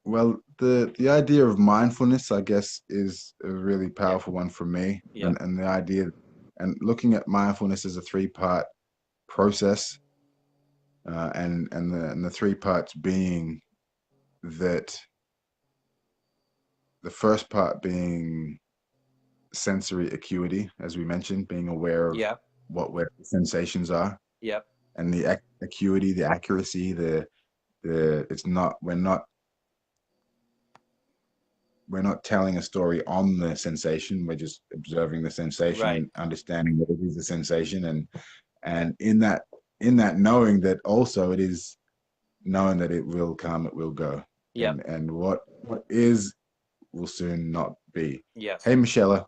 B: well, the idea of mindfulness, I guess, is a really
A: Yeah.
B: powerful one for me,
A: Yep.
B: and the idea and looking at mindfulness as a three-part process, and the three parts being that the first part being sensory acuity, as we mentioned, being aware of
A: Yep.
B: where the sensations are,
A: Yep.
B: and the acuity, the accuracy, the it's not we're not telling a story on the sensation. We're just observing the sensation
A: Right.
B: and understanding that it is a sensation, and in that knowing that also it is knowing that it will come, it will go,
A: Yep.
B: and what is will soon not be.
A: Yes.
B: Hey, Michelle,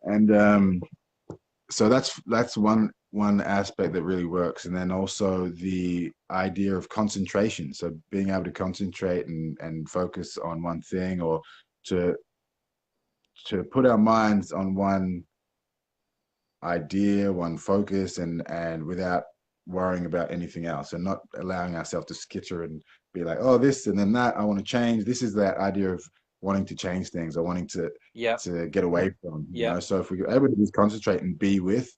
B: and so that's one aspect that really works, and then also the idea of concentration. So being able to concentrate and focus on one thing, or to put our minds on one idea, one focus, and without worrying about anything else and not allowing ourselves to skitter and be like, oh, this and then that, I want to change. This is that idea of wanting to change things or wanting
A: Yep.
B: to get away from, you
A: Yep.
B: know. So if we're able to just concentrate and be with,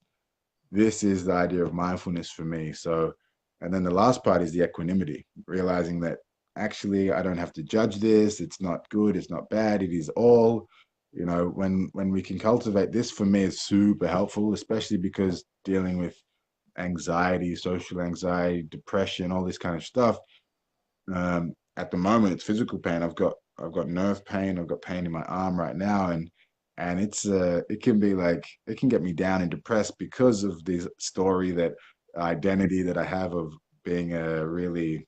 B: this is the idea of mindfulness for me. So, and then the last part is the equanimity, realizing that actually I don't have to judge this. It's not good. It's not bad. It is all, you know, when we can cultivate this, for me is super helpful, especially because dealing with anxiety, social anxiety, depression, all this kind of stuff. At the moment, it's physical pain. I've got nerve pain. I've got pain in my arm right now, and it can be like it can get me down and depressed because of this story, that identity that I have of being a really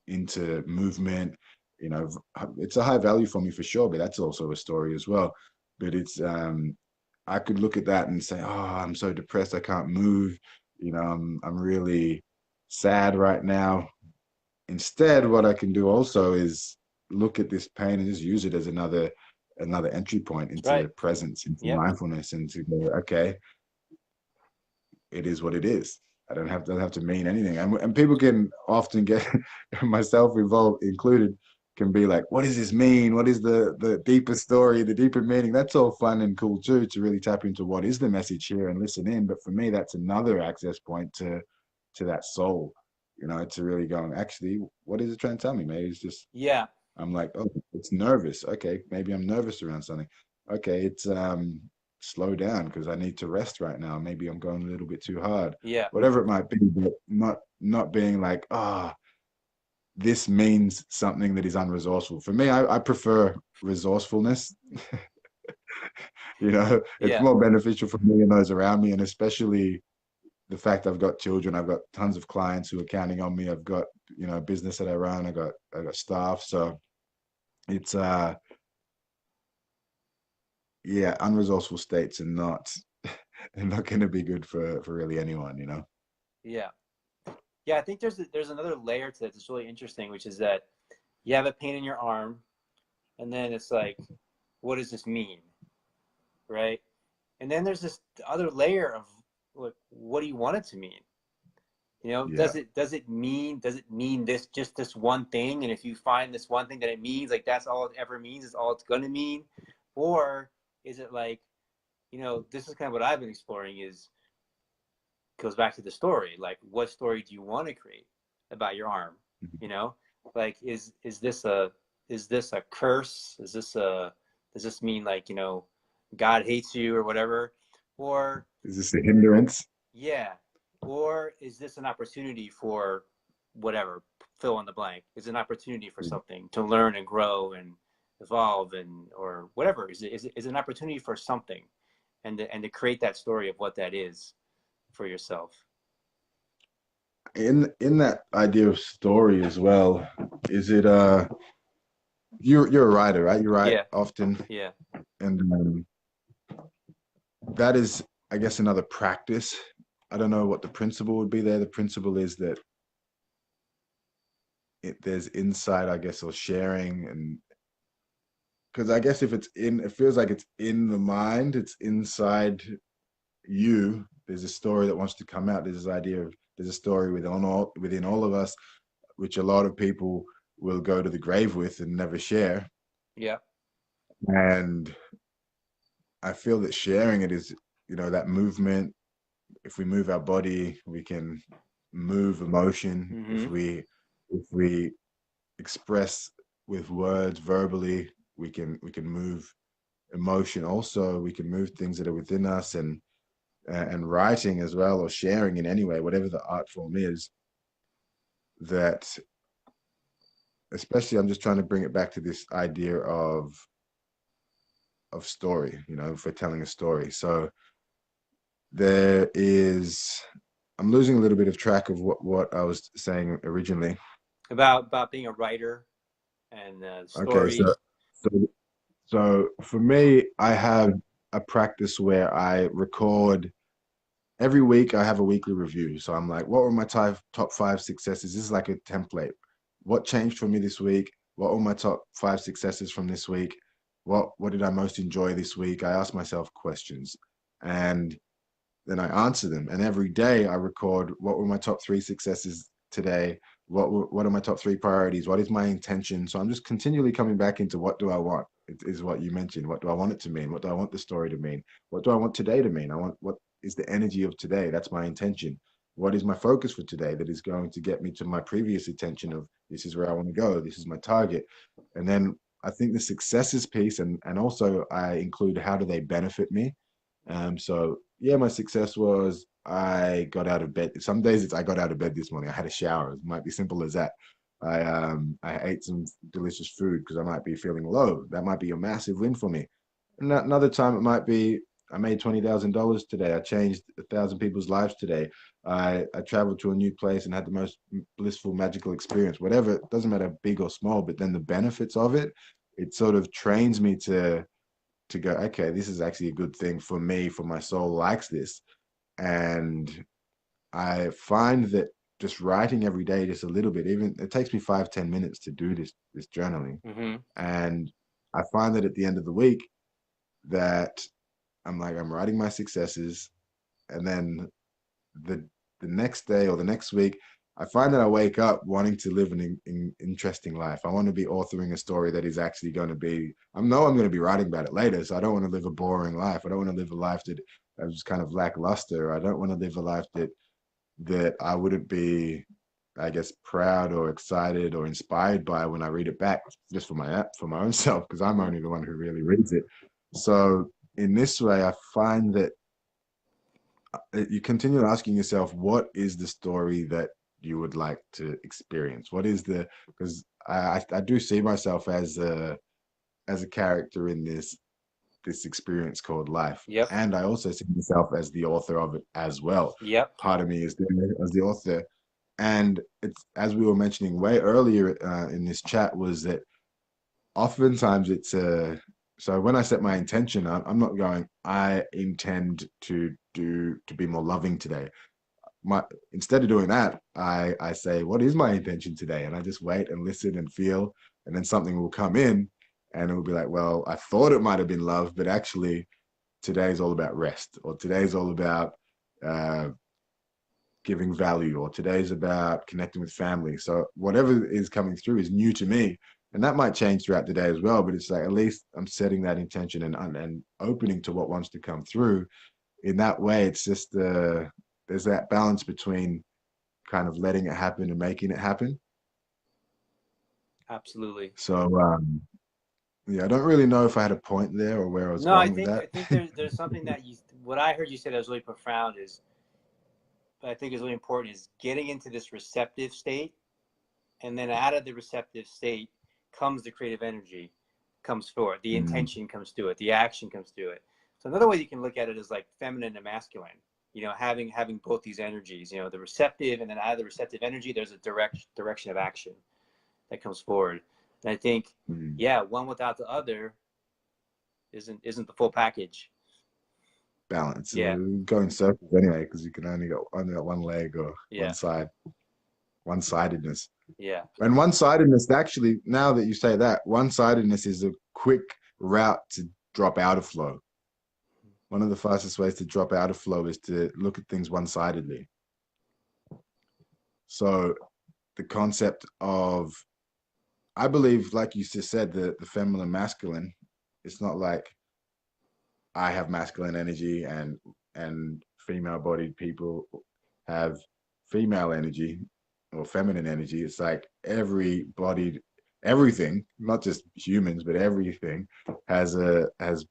B: into movement. You know, it's a high value for me for sure, but that's also a story as well. But it's I could look at that and say, oh, I'm so depressed, I can't move. You know, I'm really sad right now. Instead, what I can do also is look at this pain and just use it as another entry point
A: That's
B: into
A: right.
B: presence, into
A: Yep.
B: mindfulness, and to go, okay, it is what it is. I don't have to mean anything. And people can often get myself involved included, can be like, what does this mean? What is the deeper story, the deeper meaning? That's all fun and cool too, to really tap into what is the message here and listen in. But for me, that's another access point to that soul, you know, to really go, actually, what is it trying to tell me? Maybe it's just
A: Yeah.
B: I'm like, oh, it's nervous. Okay, maybe I'm nervous around something. Okay, it's slow down because I need to rest right now. Maybe I'm going a little bit too hard.
A: Yeah.
B: Whatever it might be, but not being like, ah, this means something that is unresourceful. For me, I prefer resourcefulness. You know, it's
A: Yeah.
B: more beneficial for me and those around me, and especially the fact I've got children. I've got tons of clients who are counting on me. I've got, you know, a business that I run. I got staff. So it's yeah, unresourceful states are not they're not going to be good for really anyone, you know.
A: Yeah. Yeah. I think there's another layer to it that's really interesting, which is that you have a pain in your arm, and then it's like, what does this mean, right? And then there's this other layer of, like, what do you want it to mean? You know,
B: Yeah,
A: does it mean this, just this one thing? And if you find this one thing that it means, like that's all it ever means, is all it's gonna mean? Or is it like, this is kind of what I've been exploring, is goes back to the story. Like, what story do you want to create about your arm? You know, like, is this a curse? Does this mean, like, God hates you or whatever? Or
B: is this a hindrance?
A: yeah. Or is this an opportunity for whatever, fill in the blank? Is it an opportunity for something to learn and grow and evolve, and or whatever? Is it an opportunity for something, and to create that story of what that is for yourself?
B: In that idea of story as well, is it you're a writer, right? You write
A: Yeah.
B: often,
A: Yeah.
B: and that is, I guess, another practice. I don't know what the principle would be there. The principle is that there's insight, I guess, or sharing, and because I guess if it's in, it feels like it's in the mind, it's inside you. There's a story that wants to come out. There's this idea of there's a story within all of us, which a lot of people will go to the grave with and never share.
A: Yeah.
B: And I feel that sharing it is, you know, that movement. If we move our body, we can move emotion.
A: Mm-hmm.
B: If we express with words verbally, we can move emotion. Also, we can move things that are within us, and writing as well, or sharing in any way, whatever the art form is. That, especially, I'm just trying to bring it back to this idea of story. You know, if we're telling a story, so there is. I'm losing a little bit of track of what I was saying originally.
A: About being a writer and
B: Okay,
A: story.
B: so so for me, I have a practice where I record every week. I have a weekly review. So I'm like, what were my top five successes? This is like a template. What changed for me this week? What were my top five successes from this week? What did I most enjoy this week? I ask myself questions, and then I answer them. And every day I record what were my top three successes today. What are my top three priorities? What is my intention? So I'm just continually coming back into what do I want? It is what you mentioned. What do I want it to mean? What do I want the story to mean? What do I want today to mean? I want what is the energy of today? That's my intention. What is my focus for today that is going to get me to my previous intention of this is where I want to go. This is my target. And then I think the successes piece and also I include how do they benefit me. So yeah, my success was I got out of bed. Some days it's I got out of bed this morning. I had a shower. It might be simple as that. I ate some delicious food because I might be feeling low. That might be a massive win for me. And another time it might be I made $20,000 today. I changed 1,000 people's lives today. I traveled to a new place and had the most blissful, magical experience. Whatever, it doesn't matter big or small, but then the benefits of it, it sort of trains me to go, okay, this is actually a good thing for me, for my soul likes this. And I find that just writing every day, just a little bit, even it takes me 5, 10 minutes to do this journaling.
A: Mm-hmm.
B: And I find that at the end of the week that I'm like, I'm writing my successes. And then the the next day or the next week, I find that I wake up wanting to live an interesting life. I want to be authoring a story that is actually going to be. I know I'm going to be writing about it later, so I don't want to live a boring life. I don't want to live a life that is kind of lackluster. I don't want to live a life that I wouldn't be, I guess, proud or excited or inspired by when I read it back, just for my own self, because I'm only the one who really reads it. So in this way, I find that you continue asking yourself, what is the story that you would like to experience? What is the because I do see myself as a character in this experience called life,
A: Yep.
B: and I also see myself as the author of it as well.
A: Yep.
B: Part of me is there as the author, and it's as we were mentioning way earlier in this chat was that oftentimes it's a so when I set my intention, I'm not going, I intend to be more loving today. My instead of doing that, I say, what is my intention today? And I just wait and listen and feel, and then something will come in and it will be like, well, I thought it might have been love, but actually today's all about rest, or today's all about uh, giving value, or today's about connecting with family. So whatever is coming through is new to me. And that might change throughout the day as well, but it's like at least I'm setting that intention and opening to what wants to come through. In that way, it's just there's that balance between kind of letting it happen and making it happen.
A: Absolutely.
B: So yeah, I don't really know if I had a point there or where I was
A: No, I
B: going with
A: think
B: that.
A: I think there's something that you what I heard you say that was really profound is I think is really important is getting into this receptive state, and then out of the receptive state comes the creative energy, comes forward, the
B: Mm,
A: intention comes through it, the action comes through it. So another way you can look at it is like feminine and masculine. Having both these energies. The receptive, and then out of the receptive energy, there's a direction of action that comes forward. And I think,
B: mm.
A: yeah, one without the other isn't the full package.
B: Balance.
A: Yeah,
B: Go in circles anyway, because you can only got one leg or
A: yeah,
B: one sidedness.
A: yeah.
B: And one sidedness, actually, now that you say that, one sidedness is a quick route to drop out of flow. One of the fastest ways to drop out of flow is to look at things one sidedly. So the concept of, I believe, like you just said, the feminine masculine, it's not like I have masculine energy and female bodied people have female energy or feminine energy. It's like everything, not just humans, but everything has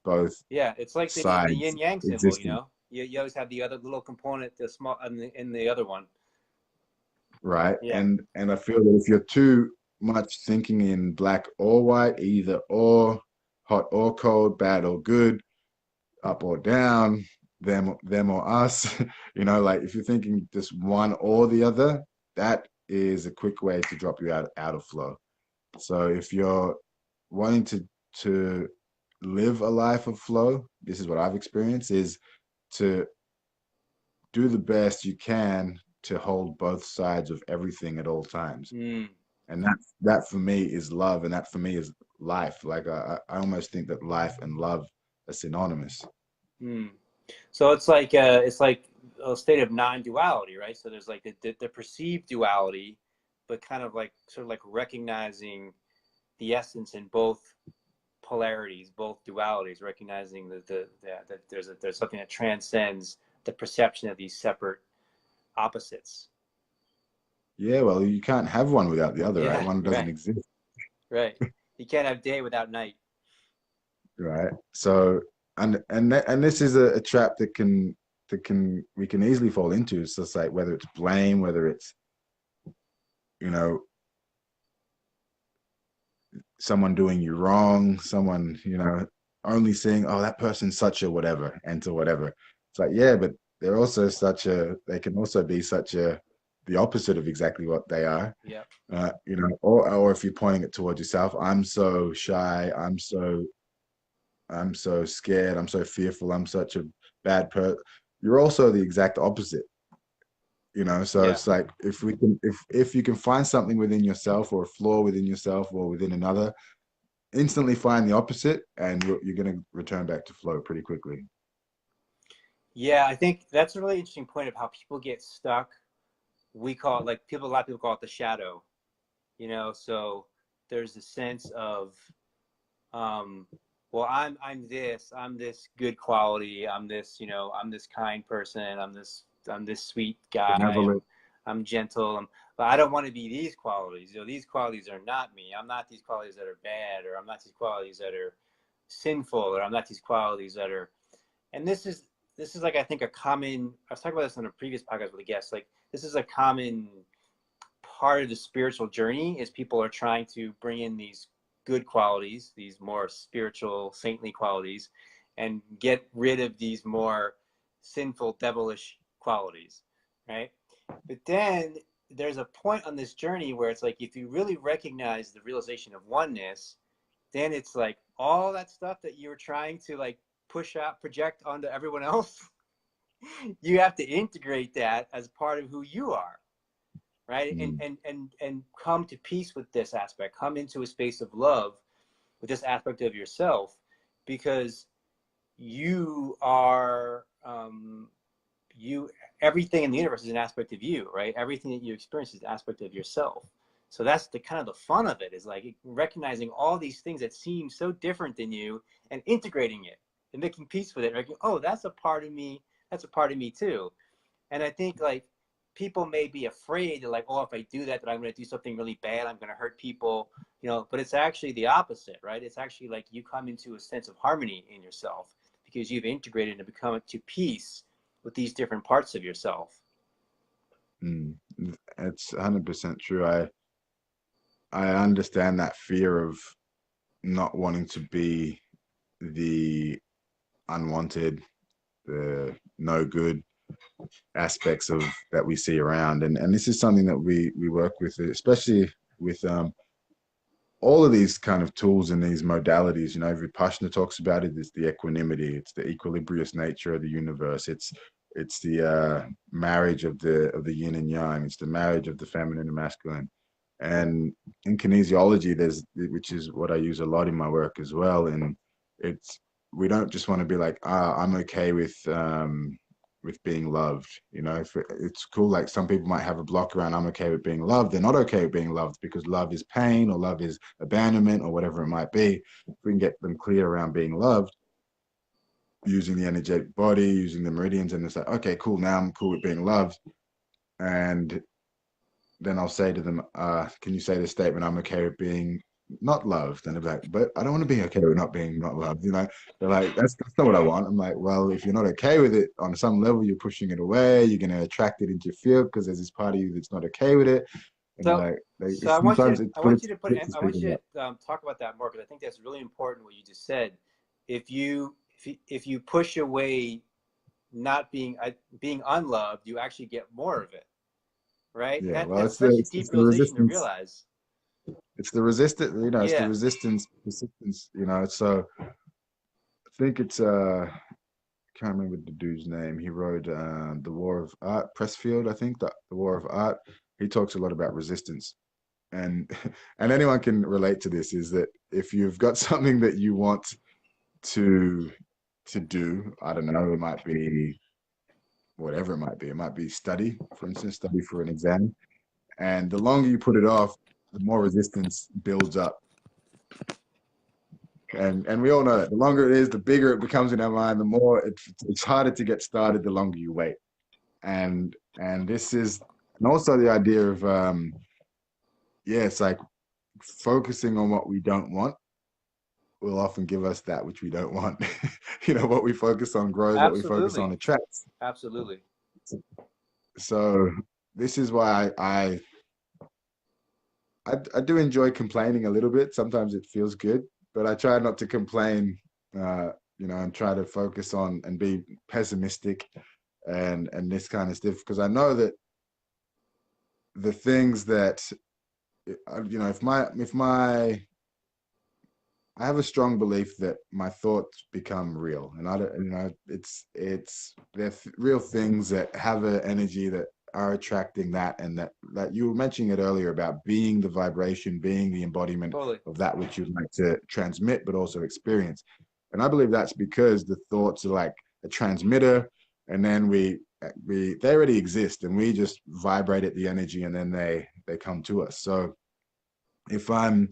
B: both
A: Yeah, it's like the
B: sides
A: yin yang symbol.
B: existing,
A: You always have the other little component, the small in the other one.
B: right?
A: Yeah.
B: And I feel that if you're too much thinking in black or white, either or, hot or cold, bad or good, up or down, them or us. Like if you're thinking just one or the other, that is a quick way to drop you out of flow. So if you're wanting to live a life of flow, this is what I've experienced, is to do the best you can to hold both sides of everything at all times.
A: Mm,
B: And that for me is love, and that for me is life. Like I almost think that life and love are synonymous.
A: mm. So it's like a state of non-duality, right? So there's like the perceived duality, but kind of like sort of like recognizing the essence in both polarities, both dualities, recognizing that there's something that transcends the perception of these separate opposites.
B: Yeah, well, you can't have one without the other, right?
A: Yeah,
B: One doesn't
A: right,
B: exist,
A: right. You can't have day without night.
B: right? So, and this is a trap that can we can easily fall into. It's just like whether it's blame, whether it's you know someone doing you wrong, someone only seeing, oh, that person's such a whatever, and to whatever. It's like, yeah, but they're also they can also be such a the opposite of exactly what they are.
A: Yep.
B: Or if you're pointing it towards yourself, I'm so shy, I'm so scared, I'm so fearful, I'm such a bad person. You're also the exact opposite. So
A: Yeah.
B: it's like if you can find something within yourself or a flaw within yourself or within another, instantly find the opposite, and you're going to return back to flow pretty quickly.
A: Yeah, I think that's a really interesting point of how people get stuck. We call it like a lot of people call it the shadow, so there's a sense of, um, well, I'm this good quality, I'm this kind person, I'm this sweet guy,
B: Benevolent.
A: I'm gentle, but I don't want to be these qualities. These qualities are not me. I'm not these qualities that are bad, or I'm not these qualities that are sinful, or I'm not these qualities that are. And this is like, I think, a common. I was talking about this on a previous podcast with a guest. Like, this is a common part of the spiritual journey, is people are trying to bring in these good qualities, these more spiritual, saintly qualities, and get rid of these more sinful, devilish qualities, right? But then there's a point on this journey where it's like, if you really recognize the realization of oneness, then it's like all that stuff that you were trying to like push out, project onto everyone else, you have to integrate that as part of who you are, right? and
B: Mm.
A: and and and come to peace with this aspect, come into a space of love with this aspect of yourself, because you are, you everything in the universe is an aspect of you, right? Everything that you experience is an aspect of yourself. So that's the kind of the fun of it, is like recognizing all these things that seem so different than you, and integrating it and making peace with it, like, oh, that's a part of me, that's a part of me too. And I think, like, people may be afraid that, like, oh, if I do that, that I'm going to do something really bad, I'm going to hurt people, but it's actually the opposite, right? It's actually like you come into a sense of harmony in yourself because you've integrated and become to peace with these different parts of yourself.
B: Mm. It's 100% true. I understand that fear of not wanting to be the unwanted, the no good aspects of that we see around, and this is something that we work with, especially with all of these kind of tools and these modalities. Vipassana talks about it. It's the equanimity, it's the equilibrious nature of the universe. It's the marriage of the yin and yang. It's the marriage of the feminine and masculine. And in kinesiology, which is what I use a lot in my work as well. And it's we don't just want to be like, I'm okay with being loved. If it's cool. Like some people might have a block around, I'm okay with being loved. They're not okay with being loved because love is pain or love is abandonment or whatever it might be. If we can get them clear around being loved, using the energetic body, using the meridians, and it's like, okay, cool. Now I'm cool with being loved. And then I'll say to them, can you say this statement? I'm okay with being not loved. And they're like, but I don't want to be okay with not being not loved. They're like, that's not what I want. I'm like, well, if you're not okay with it on some level, you're pushing it away. You're going to attract it into your field because there's this part of you that's not okay with it. And
A: So,
B: like,
A: so I want you
B: sometimes
A: to,
B: it
A: I want you to put,
B: splits
A: I want
B: people
A: you
B: up.
A: to talk about that more, because I think that's really important what you just said. If you push away not being unloved, you actually get more of it, right? And
B: Yeah,
A: that
B: well,
A: that's such a
B: it's
A: deep
B: the
A: realization to
B: resistance.
A: realize.
B: It's the resistance. It's the
A: Yeah.
B: resistance, persistence. So I think it's can't remember the dude's name. He wrote The War of Art, Pressfield, I think, the War of Art. He talks a lot about resistance. And and anyone can relate to this, is that if you've got something that you want to to do, I don't know, it might be whatever it might be. It might be study, for instance, study for an exam. And the longer you put it off, the more resistance builds up. And we all know that the longer it is, the bigger it becomes in our mind, the more it's harder to get started the longer you wait. And this is, and also the idea of yeah, it's like focusing on what we don't want will often give us that which we don't want. You know, what we focus on grows, what we focus on
A: Absolutely.
B: attracts.
A: Absolutely.
B: So this is why I do enjoy complaining a little bit. Sometimes it feels good, but I try not to complain, uh, you know, and try to focus on and be pessimistic and this kind of stuff, because I know that the things that you know, if my I have a strong belief that my thoughts become real, and I don't, you know, it's they're real things that have an energy that are attracting that, and that you were mentioning it earlier about being the vibration, being the embodiment
A: Totally.
B: of that which you'd like to transmit, but also experience. And I believe that's because the thoughts are like a transmitter, and then we they already exist, and we just vibrate at the energy, and then they come to us. So if I'm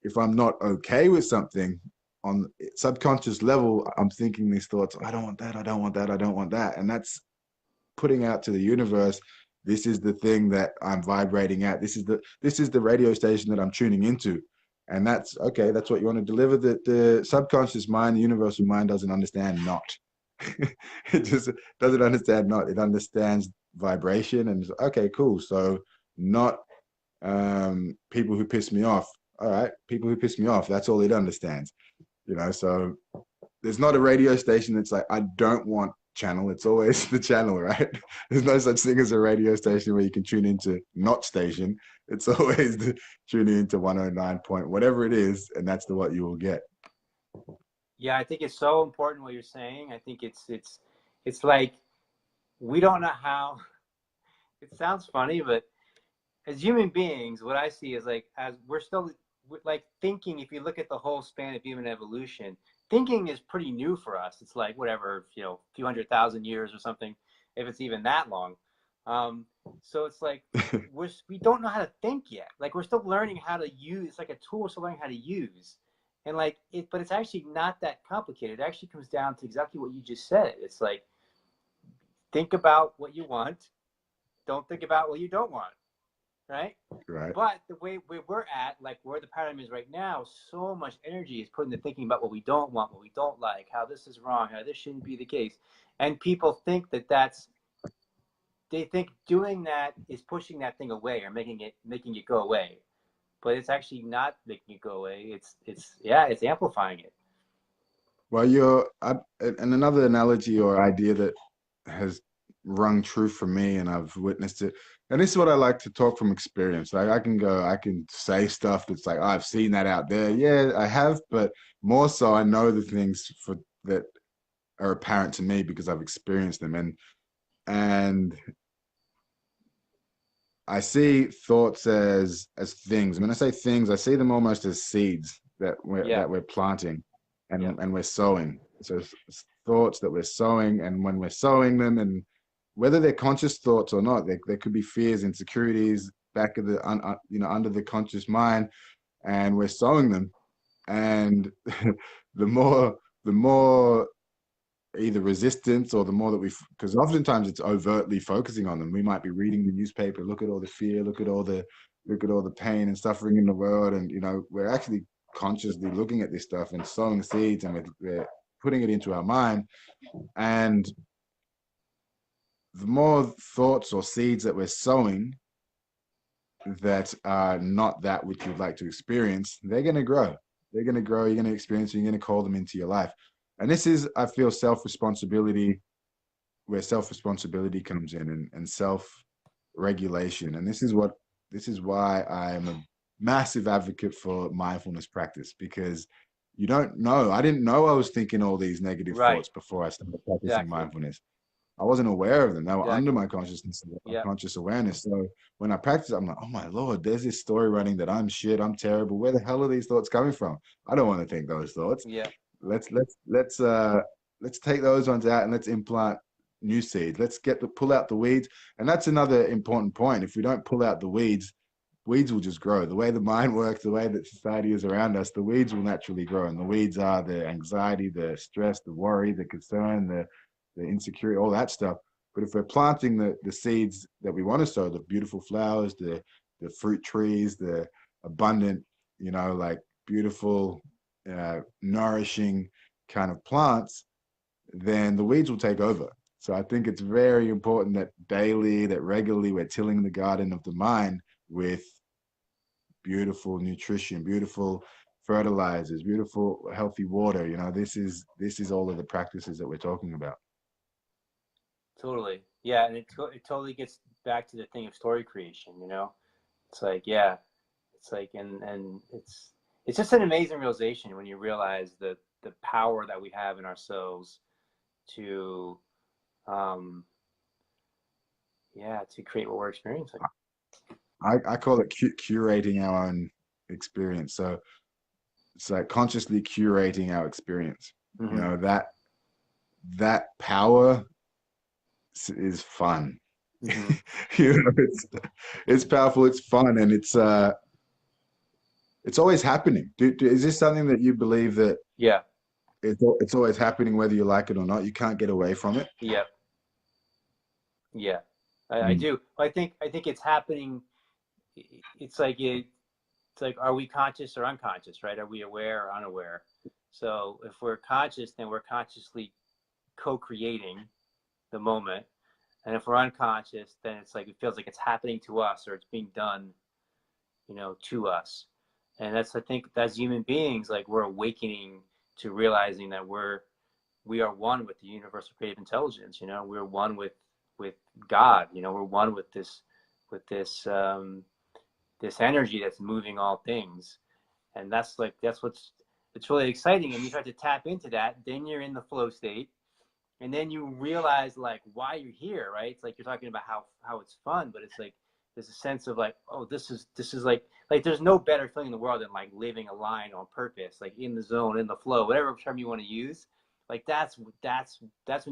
B: if I'm not okay with something on subconscious level, I'm thinking these thoughts, I don't want that, I don't want that, I don't want that. And that's putting out to the universe, this is the thing that I'm vibrating at. This is the radio station that I'm tuning into. And that's okay, that's what you want to deliver. The subconscious mind, the universal mind doesn't understand not. It just doesn't understand not. It understands vibration and okay, cool. So not people who piss me off. All right, people who piss me off. That's all it understands, you know. So there's not a radio station that's like I don't want channel. It's always the channel, right? There's no such thing as a radio station where you can tune into not station. It's always the tuning into 109 point whatever it is, and that's the what you will get.
A: Yeah, I think it's so important what you're saying. I think it's like we don't know how. It sounds funny, but as human beings, what I see is like as we're still like thinking. If you look at the whole span of human evolution, thinking is pretty new for us. It's like whatever, you know, a few 100,000 years or something, if it's even that long. So it's like we don't know how to think yet. Like we're still learning how to use. It's like a tool we're still learning how to use, and like it. But it's actually not that complicated. It actually comes down to exactly what you just said. It's like think about what you want. Don't think about what you don't want, right?
B: Right.
A: But the way we're at, like where the paradigm is right now, so much energy is put into thinking about what we don't want, what we don't like, how this is wrong, how this shouldn't be the case. And people think that they think doing that is pushing that thing away or making it go away. But it's actually not making it go away. It's amplifying it.
B: Well, and another analogy or idea that has rung true for me, and I've witnessed it. And this is what I like to talk from experience. Like I can say stuff that's like, oh, I've seen that out there. Yeah, I have, but more so, I know the things for that are apparent to me because I've experienced them. And I see thoughts as things. When I say things, I see them almost as seeds
A: Yeah.
B: that we're planting
A: Yeah.
B: and we're sowing. So it's thoughts that we're sowing, and when we're sowing them, and whether they're conscious thoughts or not, there could be fears, insecurities back of you know, under the conscious mind, and we're sowing them. And the more either resistance or the more that because oftentimes it's overtly focusing on them. We might be reading the newspaper, look at all the fear, look at all the pain and suffering in the world, and you know, we're actually consciously looking at this stuff and sowing seeds, and we're putting it into our mind. And the more thoughts or seeds that we're sowing that are not that which you'd like to experience, they're going to grow. They're going to grow. You're going to experience. You're going to call them into your life. And this is, I feel, self-responsibility, where self-responsibility comes in, and self-regulation. And this is why I'm a massive advocate for mindfulness practice, because you don't know. I didn't know I was thinking all these negative
A: Right.
B: thoughts before I started practicing
A: Exactly.
B: mindfulness. I wasn't aware of them. They were under
A: Exactly.
B: my consciousness,
A: Yeah.
B: conscious awareness. So when I practice, I'm like, oh my Lord, there's this story running that I'm shit, I'm terrible. Where the hell are these thoughts coming from? I don't want to think those thoughts.
A: Yeah.
B: Let's let's let's take those ones out, and let's implant new seeds. Let's pull out the weeds. And that's another important point. If we don't pull out the weeds, weeds will just grow. The way the mind works, the way that society is around us, the weeds will naturally grow. And the weeds are the anxiety, the stress, the worry, the concern, the insecurity, all that stuff. But if we're planting the seeds that we want to sow, the beautiful flowers, the fruit trees, the abundant, like beautiful, nourishing kind of plants, then the weeds will take over. So I think it's very important that daily, that regularly we're tilling the garden of the mind with beautiful nutrition, beautiful fertilizers, beautiful healthy water. This is all of the practices that we're talking about.
A: Totally. Yeah, and it totally gets back to the thing of story creation, It's like, yeah, it's like, and it's just an amazing realization when you realize the power that we have in ourselves to, to create what we're experiencing.
B: I call it curating our own experience. So it's like consciously curating our experience.
A: Mm-hmm.
B: That power is fun.
A: Mm-hmm.
B: It's powerful, it's fun, and it's always happening. Is this something that you believe that
A: Yeah.
B: it's always happening whether you like it or not? You can't get away from it?
A: Yeah. Yeah. I do. I think it's happening. It's like are we conscious or unconscious, right? Are we aware or unaware? So if we're conscious, then we're consciously co-creating the moment. And if we're unconscious, then it's like it feels like it's happening to us or it's being done, to us. And I think as human beings, like we're awakening to realizing that we are one with the universal creative intelligence. We're one with God. We're one with this this energy that's moving all things. And that's it's really exciting. And you start to tap into that, then you're in the flow state. And then you realize like why you're here, right? It's like you're talking about how it's fun, but it's like there's a sense of like, oh, this is like there's no better feeling in the world than like living a line on purpose, like in the zone, in the flow, whatever term you want to use. Like that's when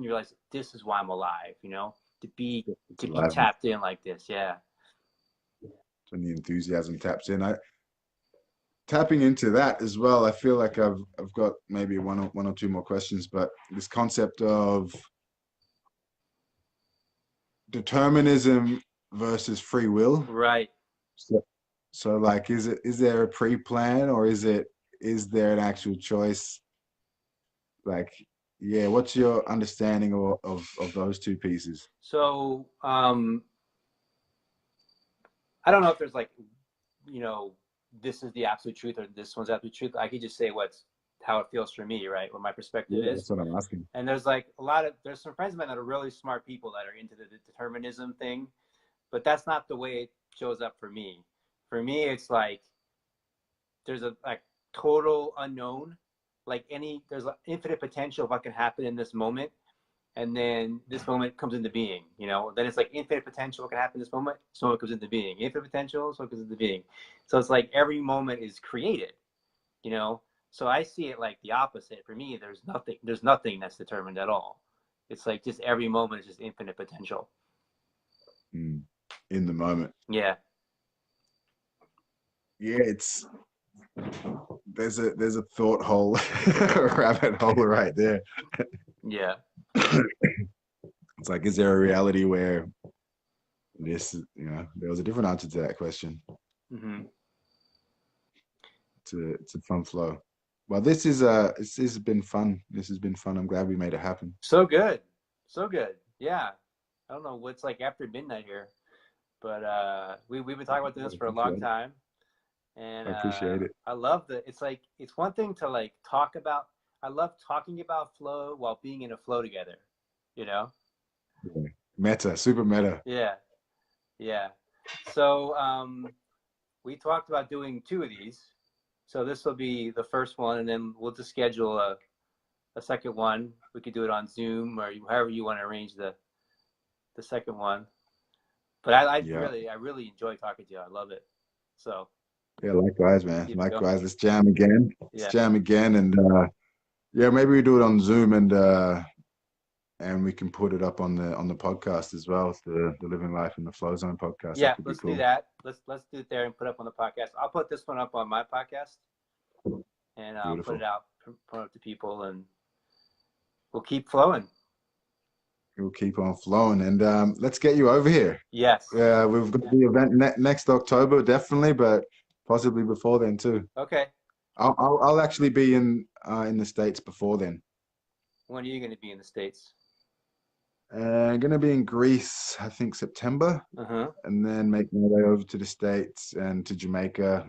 A: you realize this is why I'm alive, to be tapped in like this. Yeah.
B: When the enthusiasm taps in. Tapping into that as well, I feel like I've got maybe one or two more questions, but this concept of determinism versus free will.
A: Right.
B: So like, is there a pre-plan, or is there an actual choice? Like, yeah, what's your understanding of those two pieces?
A: So I don't know if there's like, this is the absolute truth or this one's absolute truth. I could just say how it feels for me, right? What my perspective is.
B: That's what I'm asking.
A: And there's like there's some friends of mine that are really smart people that are into the determinism thing, but that's not the way it shows up for me. For me, it's like, there's a like total unknown, like there's infinite potential of what can happen in this moment. And then this moment comes into being, then it's like infinite potential can happen in this moment comes into being, infinite potential, so it comes into being. So it's like every moment is created, so I see it like the opposite. For me, there's nothing that's determined at all. It's like just every moment is just infinite potential.
B: In the moment.
A: Yeah.
B: It's there's a thought hole, a rabbit hole right there.
A: Yeah.
B: It's like, is there a reality where this, there was a different answer to that question.
A: Mm-hmm.
B: It's a fun flow. Well, this has been fun. This has been fun. I'm glad we made it happen.
A: So good. Yeah. I don't know what's like after midnight here, but we've been talking about this for a long time. And
B: I appreciate it.
A: I love it's one thing to like talk about. I love talking about flow while being in a flow together, Yeah.
B: Meta, super meta.
A: Yeah. Yeah. So we talked about doing 2 of these. So this will be the first one, and then we'll just schedule a second one. We could do it on Zoom or however you want to arrange the second one. But I really enjoy talking to you. I love it. So
B: yeah, likewise, man. Likewise. Let's jam again. Let's jam again, and maybe we do it on Zoom and and we can put it up on the podcast as well, the Living Life in the Flow Zone podcast.
A: Yeah,
B: That could be
A: let's do
B: cool.
A: that. Let's do it there and put it up on the podcast. I'll put this one up on my podcast, and I'll put it out, promote it to people, and we'll keep flowing.
B: We'll keep on flowing, and let's get you over here.
A: Yes.
B: We've got the event next October, definitely, but possibly before then too.
A: Okay.
B: I'll actually be in the States before then.
A: When are you going to be in the States?
B: I'm gonna be in Greece, I think September, and then make my way over to the States and to Jamaica,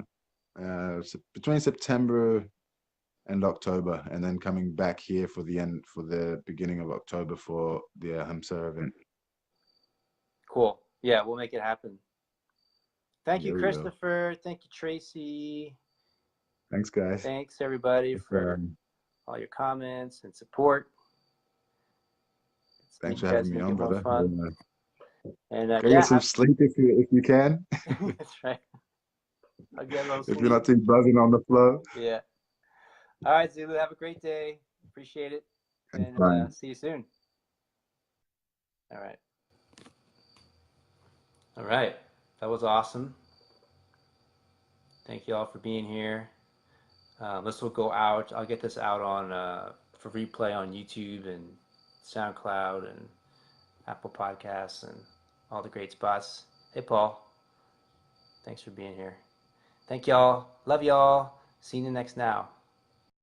B: between September and October, and then coming back here for the beginning of October for the Hamsa event.
A: Cool. Yeah, we'll make it happen. Thank you,
B: we
A: Christopher. Thank you, Tracy.
B: Thanks, guys.
A: Thanks, everybody, for all your comments and support.
B: Thanks for having me on, brother.
A: Fun. And
B: get some sleep if you can.
A: That's right. I'll get a little sleep.
B: If you're not too buzzing on the flow.
A: Yeah. All right, Zulu. Have a great day. Appreciate it. And see you soon. All right. All right. That was awesome. Thank you all for being here. This will go out. I'll get this out on for replay on YouTube and SoundCloud and Apple Podcasts and all the great spots. Hey, Paul. Thanks for being here. Thank y'all. Love y'all. See you in the next now.